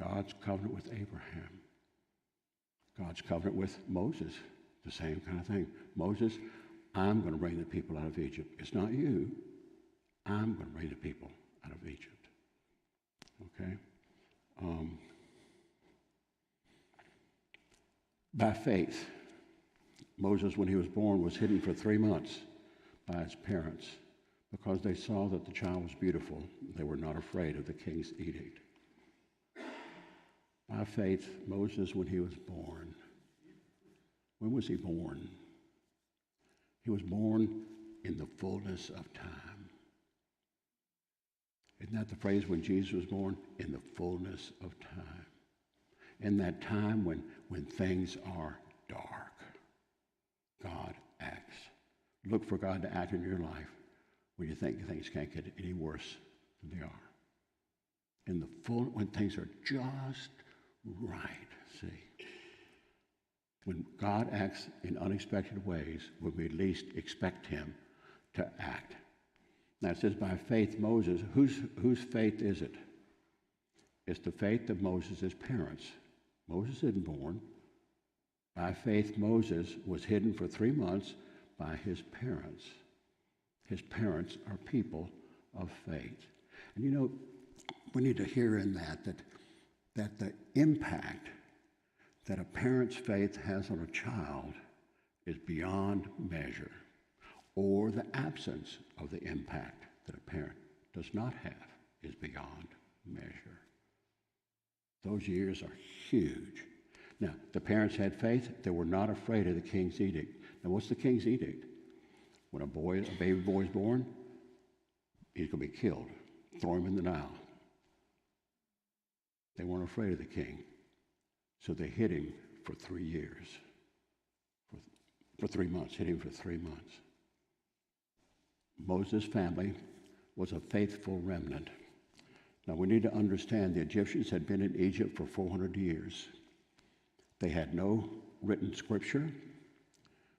God's covenant with Abraham. God's covenant with Moses. The same kind of thing. Moses, I'm going to bring the people out of Egypt. It's not you. I'm going to bring the people out of Egypt. Okay? By faith, Moses, when he was born, was hidden for 3 months by his parents because they saw that the child was beautiful. They were not afraid of the king's edict. By faith, Moses, when he was born, when was he born? He was born in the fullness of time. Isn't that the phrase when Jesus was born? In the fullness of time. In that time when things are dark, God acts. Look for God to act in your life when you think things can't get any worse than they are. In the full, when things are just right, see. When God acts in unexpected ways, when we least expect him to act. Now it says by faith Moses. Whose faith is it? It's the faith of Moses' parents. Moses isn't born. By faith Moses was hidden for 3 months by his parents. His parents are people of faith. And you know, we need to hear in that the impact that a parent's faith has on a child is beyond measure, or the absence of the impact that a parent does not have is beyond measure. Those years are huge. Now, the parents had faith. They were not afraid of the king's edict. Now, what's the king's edict? When a baby boy is born, he's going to be killed. Throw him in the Nile. They weren't afraid of the king. So they hid him for 3 years. For 3 months, hid him for 3 months. Moses' family was a faithful remnant. Now we need to understand the Egyptians had been in Egypt for 400 years. They had no written scripture.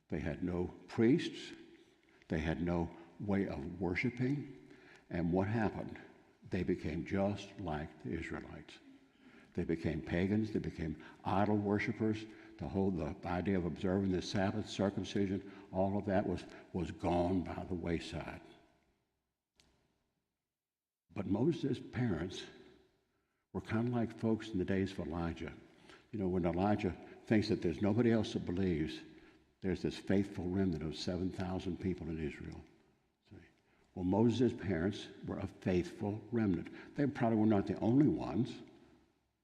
They had no priests. They had no way of worshiping. And what happened? They became just like the Israelites. They became pagans. They became idol worshipers. The idea of observing the Sabbath, circumcision, all of that was gone by the wayside. But Moses' parents were kind of like folks in the days of Elijah. You know, when Elijah thinks that there's nobody else that believes, there's this faithful remnant of 7,000 people in Israel. See? Well, Moses' parents were a faithful remnant. They probably were not the only ones,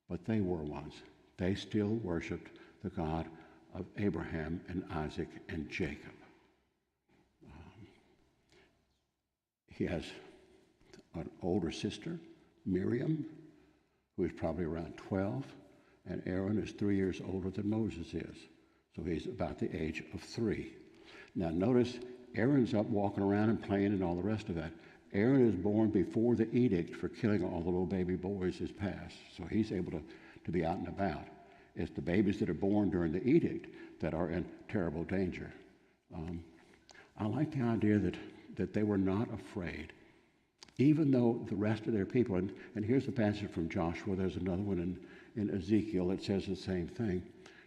but they were ones. They still worshiped the God of Abraham and Isaac and Jacob. He has an older sister, Miriam, who is probably around 12, and Aaron is 3 years older than Moses is. So he's about the age of 3. Now notice, Aaron's up walking around and playing and all the rest of that. Aaron is born before the edict for killing all the little baby boys is passed. So he's able to be out and about. It's the babies that are born during the edict that are in terrible danger. I like the idea that they were not afraid, even though the rest of their people, and here's a passage from Joshua, there's another one in Ezekiel that says the same thing.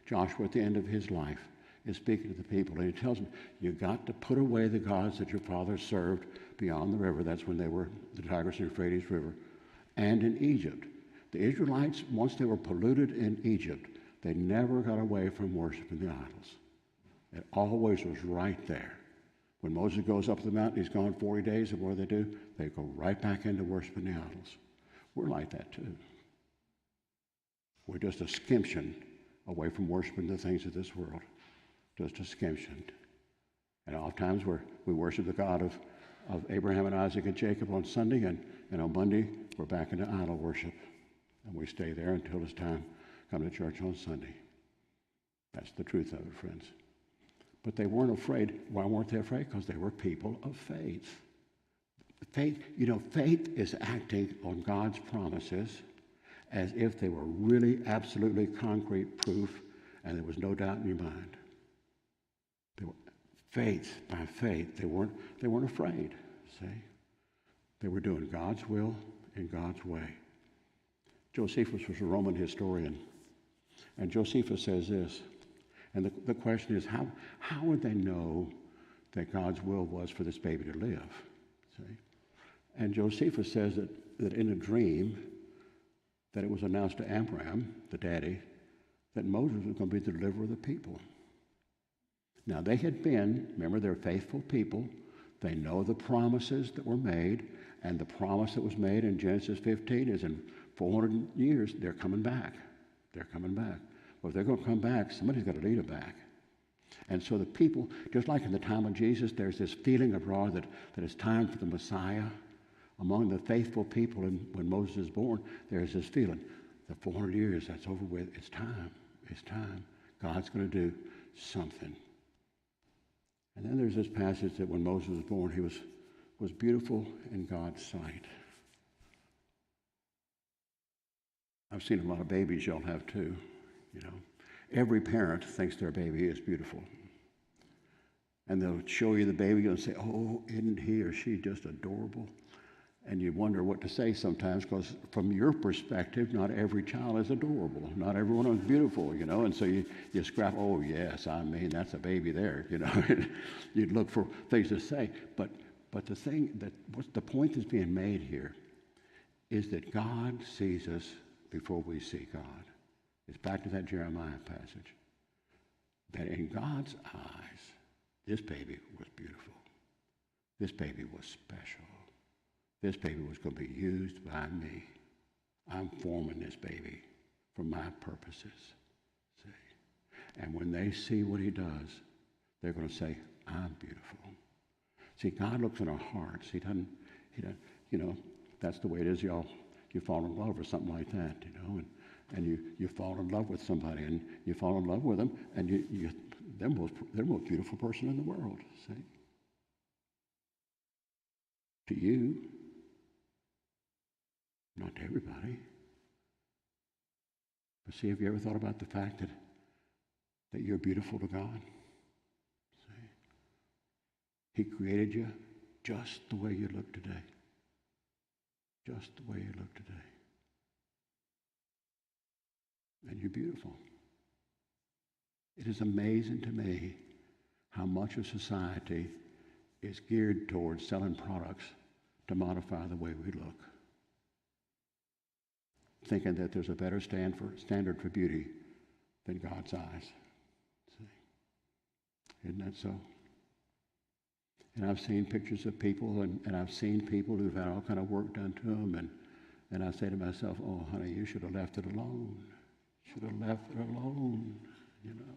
Joshua, at the end of his life, is speaking to the people, and he tells them, you got to put away the gods that your fathers served beyond the river. That's when they were the Tigris and Euphrates River, and in Egypt. The Israelites, once they were polluted in Egypt, they never got away from worshiping the idols. It always was right there. When Moses goes up the mountain, he's gone 40 days, and what do? They go right back into worshiping the idols. We're like that too. We're just a skimption away from worshiping the things of this world. Just a skimption. And oftentimes we worship the God of Abraham and Isaac and Jacob on Sunday, and on Monday we're back into idol worship. And we stay there until it's time to come to church on Sunday. That's the truth of it, friends. But they weren't afraid. Why weren't they afraid? Because they were people of faith. Faith is acting on God's promises as if they were really absolutely concrete proof and there was no doubt in your mind. They were faith by faith. They weren't afraid, see? They were doing God's will in God's way. Josephus was a Roman historian, and Josephus says this, and the question is, how would they know that God's will was for this baby to live? See? And Josephus says that in a dream, that it was announced to Abraham, the daddy, that Moses was going to be the deliverer of the people. Now they had been, remember, they're faithful people. They know the promises that were made, and the promise that was made in Genesis 15 is in 400 years, they're coming back. They're coming back. Well, if they're going to come back, somebody's got to lead them back. And so the people, just like in the time of Jesus, there's this feeling abroad that it's time for the Messiah. Among the faithful people, and when Moses is born, there's this feeling, the 400 years, that's over with. It's time. It's time. God's going to do something. And then there's this passage that when Moses was born, he was beautiful in God's sight. I've seen a lot of babies, y'all have too, you know. Every parent thinks their baby is beautiful. And they'll show you the baby and say, oh, isn't he or she just adorable? And you wonder what to say sometimes, because from your perspective, not every child is adorable. Not everyone is beautiful, you know. And so you scrap, oh, yes, I mean, that's a baby there, you know. You'd look for things to say. But the thing what's the point that's being made here is that God sees us before we see God. It's back to that Jeremiah passage. That in God's eyes, this baby was beautiful. This baby was special. This baby was going to be used by me. I'm forming this baby for my purposes. See? And when they see what he does, they're going to say, I'm beautiful. See, God looks in our hearts. He doesn't, you know, that's the way it is, y'all. You fall in love or something like that, you know, and you fall in love with somebody, and you fall in love with them, and they're the most beautiful person in the world, see? To you, not to everybody. But see, have you ever thought about the fact that you're beautiful to God? See? He created you just the way you look today. Just the way you look today. And you're beautiful. It is amazing to me how much of society is geared towards selling products to modify the way we look, thinking that there's a better standard for beauty than God's eyes. See? Isn't that so? And I've seen pictures of people, and I've seen people who've had all kind of work done to them, and I say to myself, oh, honey, you should have left it alone. Should have left it alone, you know.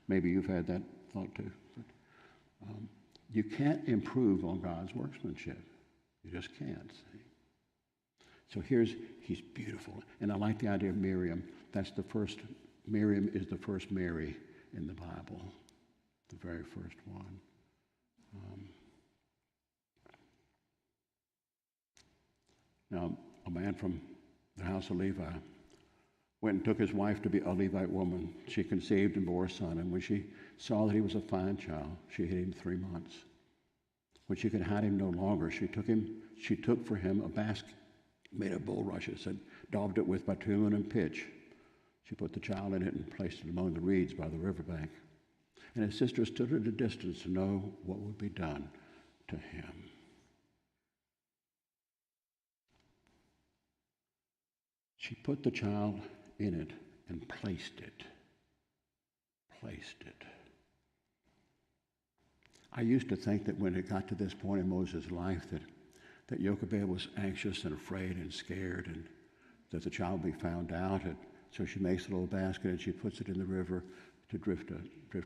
Maybe you've had that thought too. But you can't improve on God's workmanship. You just can't, see. So he's beautiful. And I like the idea of Miriam. Miriam is the first Mary in the Bible, the very first one. Now, a man from the house of Levi went and took his wife to be a Levite woman. She conceived and bore a son, and when she saw that he was a fine child, she hid him 3 months. When she could hide him no longer, she took for him a basket made of bulrushes and daubed it with bitumen and pitch. She put the child in it and placed it among the reeds by the riverbank. And his sister stood at a distance to know what would be done to him. She put the child in it and placed it. I used to think that when it got to this point in Moses' life that Jochebed was anxious and afraid and scared, and that the child would be found out. And so she makes a little basket and she puts it in the river to drift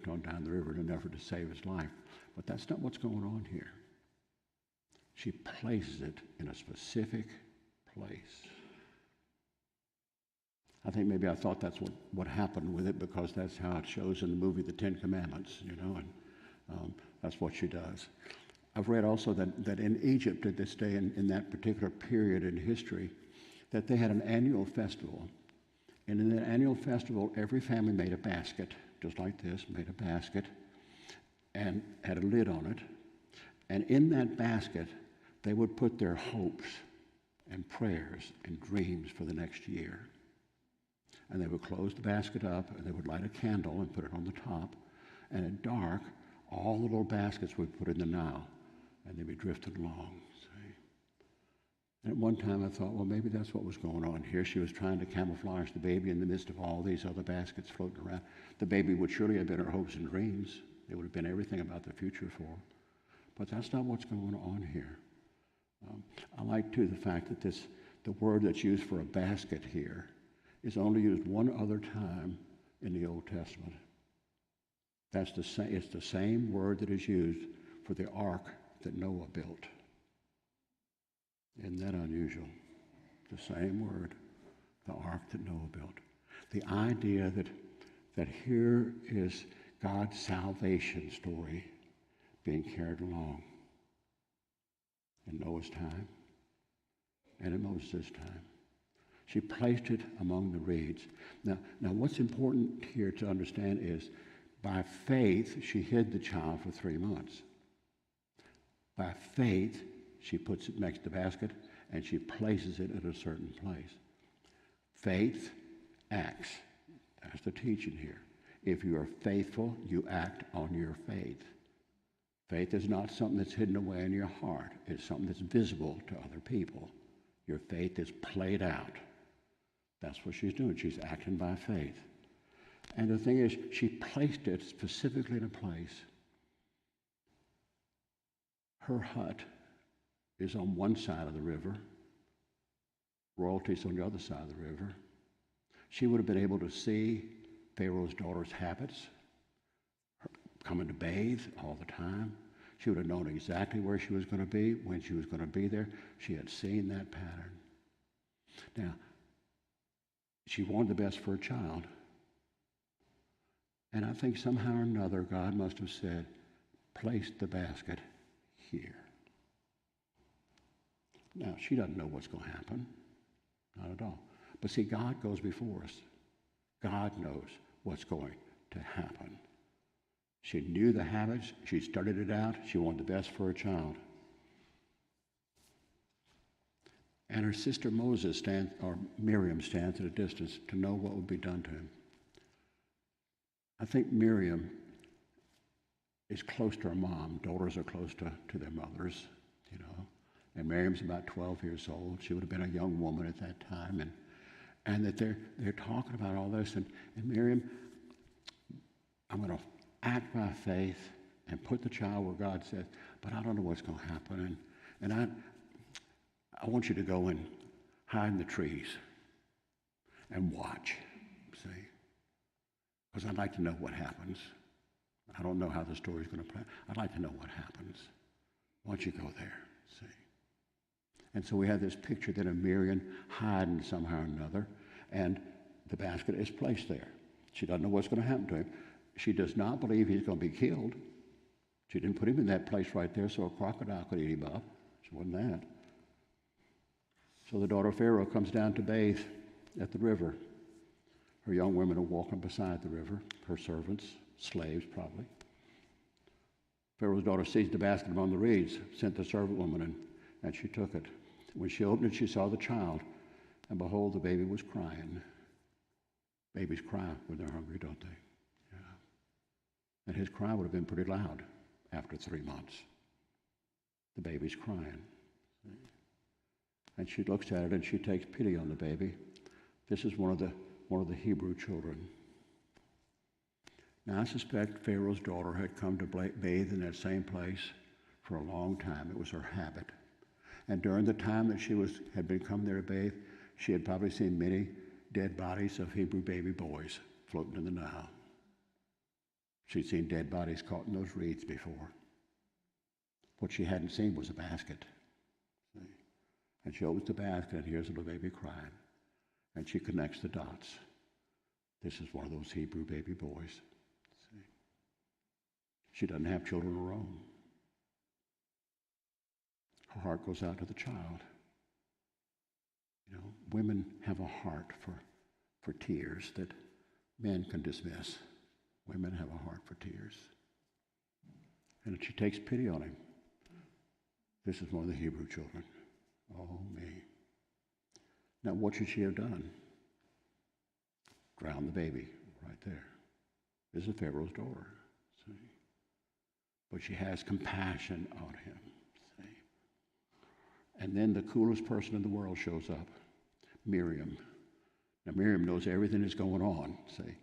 on down the river in an effort to save his life. But that's not what's going on here. She places it in a specific place. I think maybe I thought that's what happened with it, because that's how it shows in the movie The Ten Commandments, you know, and that's what she does. I've read also that in Egypt at this day, in that particular period in history, that they had an annual festival. And in that annual festival, every family made a basket, just like this, made a basket, and had a lid on it. And in that basket, they would put their hopes and prayers and dreams for the next year. And they would close the basket up, and they would light a candle and put it on the top. And at dark, all the little baskets would put in the Nile, and they'd be drifted along. See? And at one time I thought, well, maybe that's what was going on here. She was trying to camouflage the baby in the midst of all these other baskets floating around. The baby would surely have been her hopes and dreams. It would have been everything about the future for her. But that's not what's going on here. I like, too, the fact that the word that's used for a basket here is only used one other time in the Old Testament. It's the same word that is used for the ark that Noah built. Isn't that unusual? The same word, the ark that Noah built. The idea that here is God's salvation story being carried along in Noah's time and in Moses' time. She placed it among the reeds. Now, what's important here to understand is by faith, she hid the child for 3 months. By faith, she makes the basket, and she places it at a certain place. Faith acts. That's the teaching here. If you are faithful, you act on your faith. Faith is not something that's hidden away in your heart. It's something that's visible to other people. Your faith is played out. That's what she's doing. She's acting by faith. And the thing is, she placed it specifically in a place. Her hut is on one side of the river. Royalty's on the other side of the river. She would have been able to see Pharaoh's daughter's habits, coming to bathe all the time. She would have known exactly where she was going to be, when she was going to be there. She had seen that pattern. Now, she wanted the best for her child. And I think somehow or another, God must have said, place the basket here. Now, she doesn't know what's going to happen. Not at all. But see, God goes before us. God knows what's going to happen. She knew the habits. She studied it out. She wanted the best for her child. And her sister Miriam stands at a distance to know what would be done to him. I think Miriam is close to her mom. Daughters are close to their mothers, you know. And Miriam's about 12 years old. She would have been a young woman at that time. And that they're talking about all this. And Miriam, I'm going to act by faith and put the child where God said, but I don't know what's going to happen. And I want you to go and hide in the trees and watch, see? Because I'd like to know what happens. I don't know how the story's going to play. I'd like to know what happens. Why don't you go there, see? And so we have this picture then of Miriam hiding somehow or another, and the basket is placed there. She doesn't know what's going to happen to him. She does not believe he's going to be killed. She didn't put him in that place right there so a crocodile could eat him up. She wasn't that. So the daughter of Pharaoh comes down to bathe at the river. Her young women are walking beside the river, her servants, slaves probably. Pharaoh's daughter seized the basket among the reeds, sent the servant woman, and she took it. When she opened it, she saw the child, and behold, the baby was crying. Babies cry when they're hungry, don't they? Yeah. And his cry would have been pretty loud after 3 months. The baby's crying. And she looks at it and she takes pity on the baby. This is one of the Hebrew children. Now I suspect Pharaoh's daughter had come to bathe in that same place for a long time. It was her habit. And during the time that she had been coming there to bathe, she had probably seen many dead bodies of Hebrew baby boys floating in the Nile. She'd seen dead bodies caught in those reeds before. What she hadn't seen was a basket. See? And she opens the basket, and here's a little baby crying. And she connects the dots. This is one of those Hebrew baby boys. See? She doesn't have children of her own. Her heart goes out to the child. You know, women have a heart for tears that men can dismiss. Women have a heart for tears. And she takes pity on him. This is one of the Hebrew children. Oh, me. Now, what should she have done? Drown the baby right there. This is Pharaoh's daughter, see? But she has compassion on him, see? And then the coolest person in the world shows up, Miriam. Now, Miriam knows everything that's going on, see?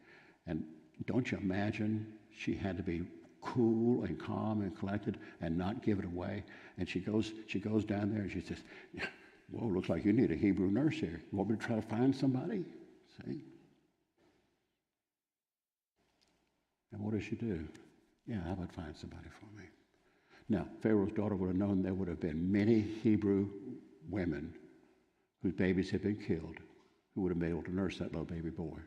And don't you imagine she had to be cool and calm and collected and not give it away? And she goes down there and she says, whoa, looks like you need a Hebrew nurse here. You want me to try to find somebody? See? And what does she do? Yeah, I would find somebody for me. Now, Pharaoh's daughter would have known there would have been many Hebrew women whose babies had been killed who would have been able to nurse that little baby boy.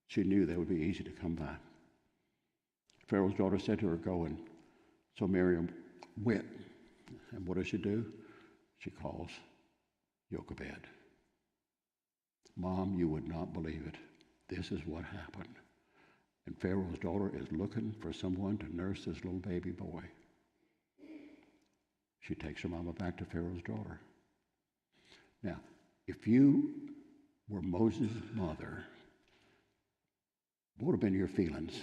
She knew they would be easy to come by. Pharaoh's daughter said to her, go. And so Miriam went. And what does she do? She calls Jochebed. Mom, you would not believe it. This is what happened. And Pharaoh's daughter is looking for someone to nurse this little baby boy. She takes her mama back to Pharaoh's daughter. Now, if you were Moses' mother, what would have been your feelings?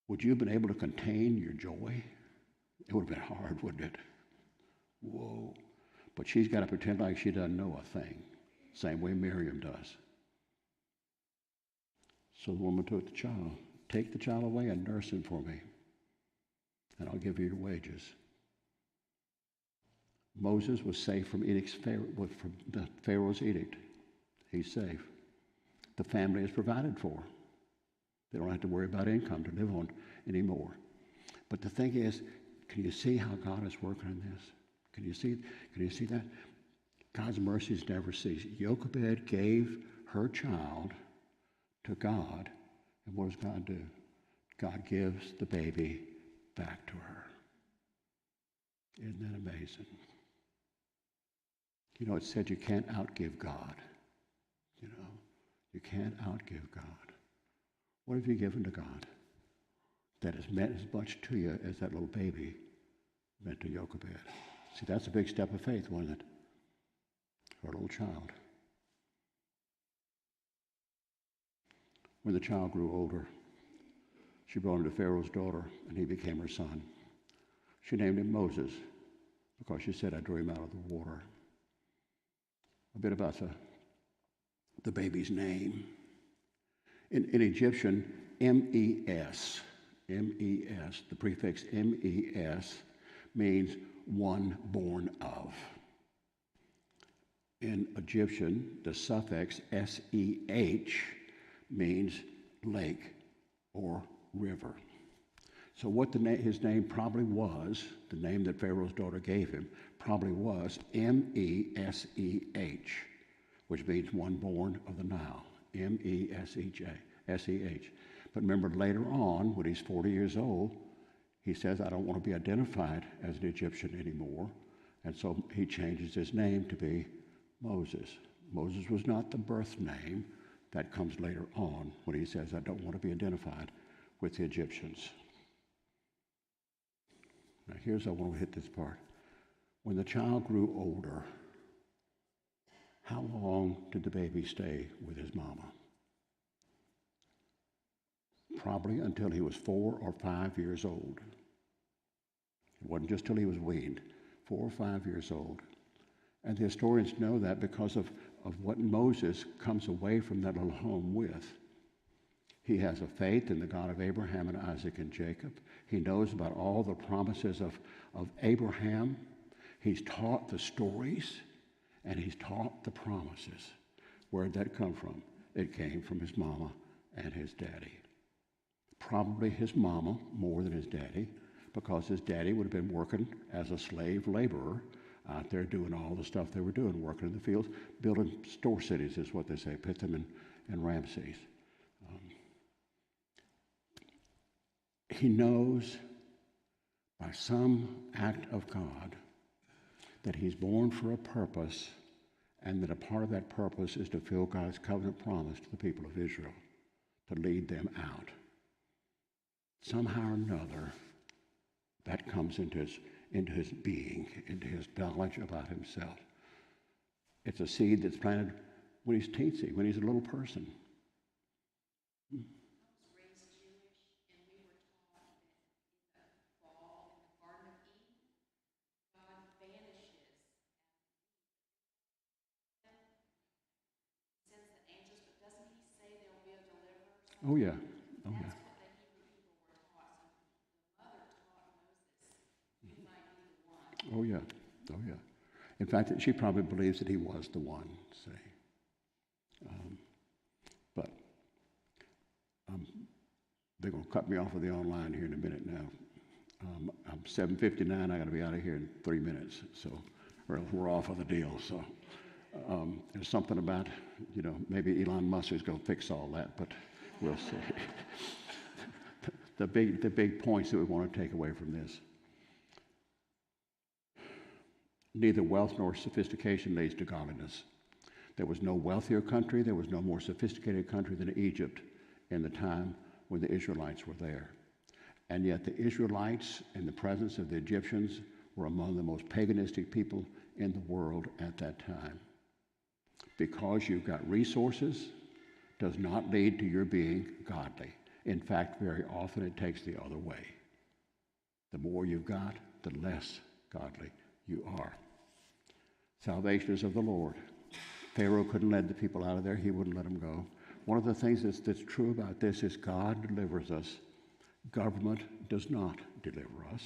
Would you have been able to contain your joy? It would have been hard, wouldn't it? Whoa. But she's got to pretend like she doesn't know a thing, same way Miriam does. So the woman took the child. Take the child away and nurse him for me, and I'll give you your wages. Moses was safe from the Pharaoh's edict. He's safe. The family is provided for. They don't have to worry about income to live on anymore. But the thing is, can you see how God is working in this? Can you see that? God's mercies never cease. Jochebed gave her child to God, and what does God do? God gives the baby back to her. Isn't that amazing? You know, it said you can't outgive God. You know, you can't outgive God. What have you given to God that has meant as much to you as that little baby meant to Jochebed? See, that's a big step of faith, wasn't it? For a little child. When the child grew older, she brought him to Pharaoh's daughter, and he became her son. She named him Moses because she said, I drew him out of the water. A bit about the baby's name. In Egyptian, M-E-S, the prefix M-E-S means one born of. In Egyptian, the suffix S-E-H means lake or river. So what his name probably was, the name that Pharaoh's daughter gave him, probably was M-E-S-E-H, which means one born of the Nile. M-E-S-E-H. But remember, later on, when he's 40 years old, he says, I don't want to be identified as an Egyptian anymore. And so he changes his name to be Moses. Moses was not the birth name. That comes later on when he says, I don't want to be identified with the Egyptians. Now I want to hit this part. When the child grew older, how long did the baby stay with his mama? Probably until he was 4 or 5 years old. It wasn't just till he was weaned, 4 or 5 years old. And the historians know that because of what Moses comes away from that little home with. He has a faith in the God of Abraham and Isaac and Jacob. He knows about all the promises of Abraham. He's taught the stories, and he's taught the promises. Where did that come from? It came from his mama and his daddy. Probably his mama more than his daddy, because his daddy would have been working as a slave laborer out there doing all the stuff they were doing, working in the fields, building store cities is what they say, Pithom and Ramses. He knows by some act of God that he's born for a purpose, and that a part of that purpose is to fulfill God's covenant promise to the people of Israel, to lead them out. Somehow or another, that comes into his being, into his knowledge about himself. It's a seed that's planted when he's teensy, when he's a little person. I was raised Jewish, and we were taught that in the fall, in the Garden of Eden, God vanishes after He sends the angels, but doesn't He say there'll be a deliverer? Oh yeah, oh yeah. That's what the Hebrew people were taught. So the mother taught Moses, he might be the one. Oh yeah, oh yeah. In fact, she probably believes that he was the one, see. But they're going to cut me off of the online here in a minute now. I'm 7:59. I got to be out of here in 3 minutes, so or else we're off of the deal. So there's something about, maybe Elon Musk is going to fix all that, but we'll see. the big points that we want to take away from this. Neither wealth nor sophistication leads to godliness. There was no wealthier country, there was no more sophisticated country than Egypt in the time when the Israelites were there. And yet the Israelites, in the presence of the Egyptians, were among the most paganistic people in the world at that time. Because you've got resources does not lead to your being godly. In fact, very often it takes the other way. The more you've got, the less godly you are. Salvation is of the Lord. Pharaoh couldn't let the people out of there. He wouldn't let them go. One of the things that's true about this is God delivers us. Government does not deliver us.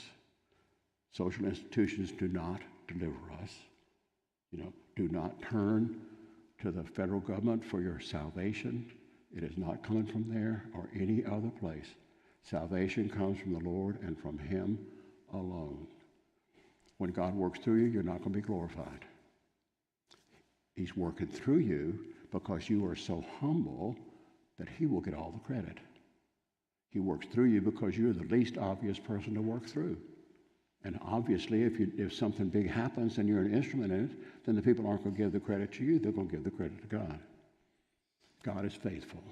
Social institutions do not deliver us. Do not turn to the federal government for your salvation. It is not coming from there or any other place. Salvation comes from the Lord and from Him alone. When God works through you, you're not going to be glorified. He's working through you because you are so humble that He will get all the credit. He works through you because you're the least obvious person to work through. And obviously, if something big happens and you're an instrument in it, then the people aren't going to give the credit to you. They're going to give the credit to God. God is faithful.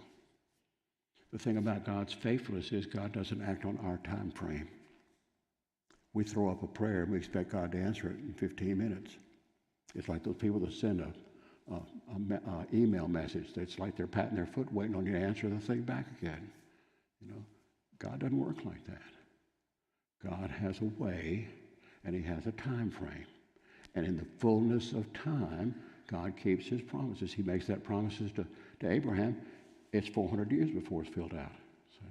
The thing about God's faithfulness is God doesn't act on our time frame. We throw up a prayer and we expect God to answer it in 15 minutes. It's like those people that send a email message. It's like they're patting their foot waiting on you to answer the thing back again. God doesn't work like that. God has a way, and He has a time frame. And in the fullness of time, God keeps His promises. He makes that promises to Abraham. It's 400 years before it's filled out. See?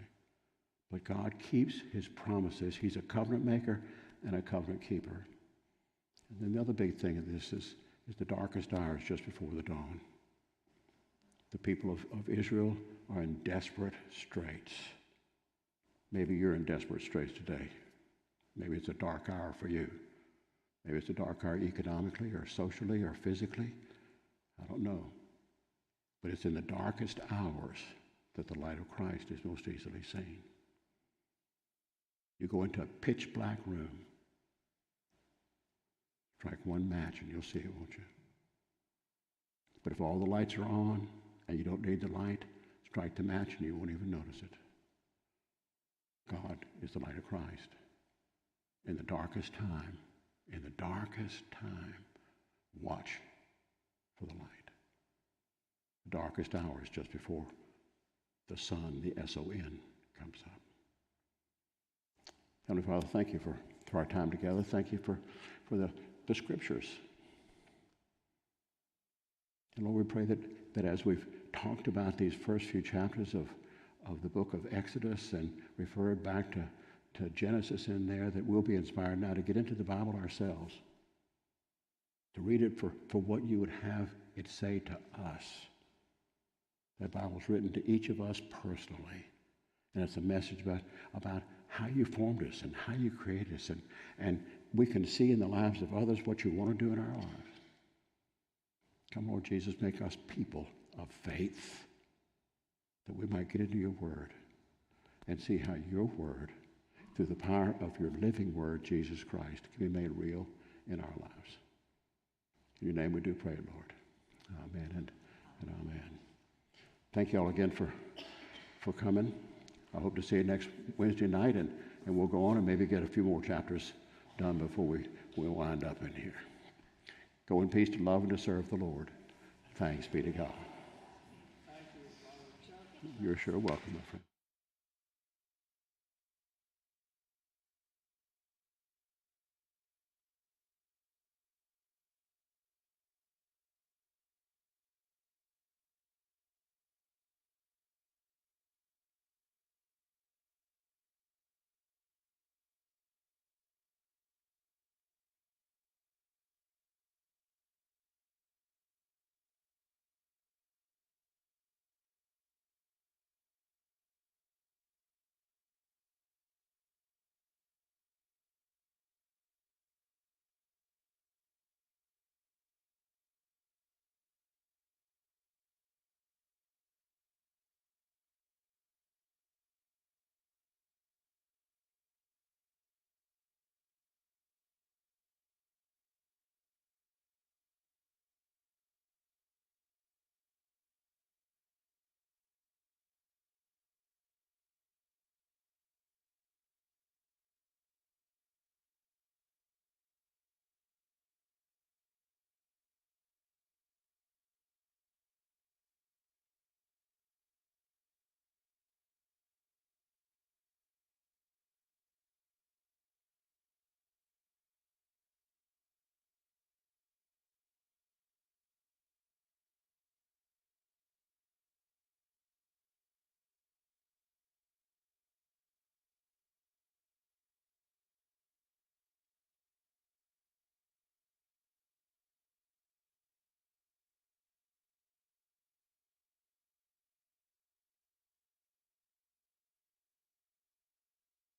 But God keeps His promises. He's a covenant maker and a covenant keeper. And then the other big thing of this is the darkest hours just before the dawn. The people of Israel are in desperate straits. Maybe you're in desperate straits today. Maybe it's a dark hour for you. Maybe it's a dark hour economically or socially or physically. I don't know. But it's in the darkest hours that the light of Christ is most easily seen. You go into a pitch black room, strike one match and you'll see it, won't you? But if all the lights are on and you don't need the light, strike the match and you won't even notice it. God is the light of Christ. In the darkest time, watch for the light. The darkest hour is just before the sun, the S-O-N, comes up. Heavenly Father, thank you for our time together. Thank you for the Scriptures. And Lord, we pray that as we've talked about these first few chapters of the book of Exodus and referred back to Genesis in there, that we'll be inspired now to get into the Bible ourselves, to read it for what you would have it say to us. That Bible's written to each of us personally, and it's a message about how you formed us and how you created us, and we can see in the lives of others what you want to do in our lives. Come, Lord Jesus, make us people of faith, that we might get into your word and see how your word, through the power of your living word, Jesus Christ, can be made real in our lives. In your name we do pray, Lord. Amen and amen. Thank you all again for coming. I hope to see you next Wednesday night, and we'll go on and maybe get a few more chapters done before we wind up in here. Go in peace to love and to serve the Lord. Thanks be to God. You're sure welcome, my friend.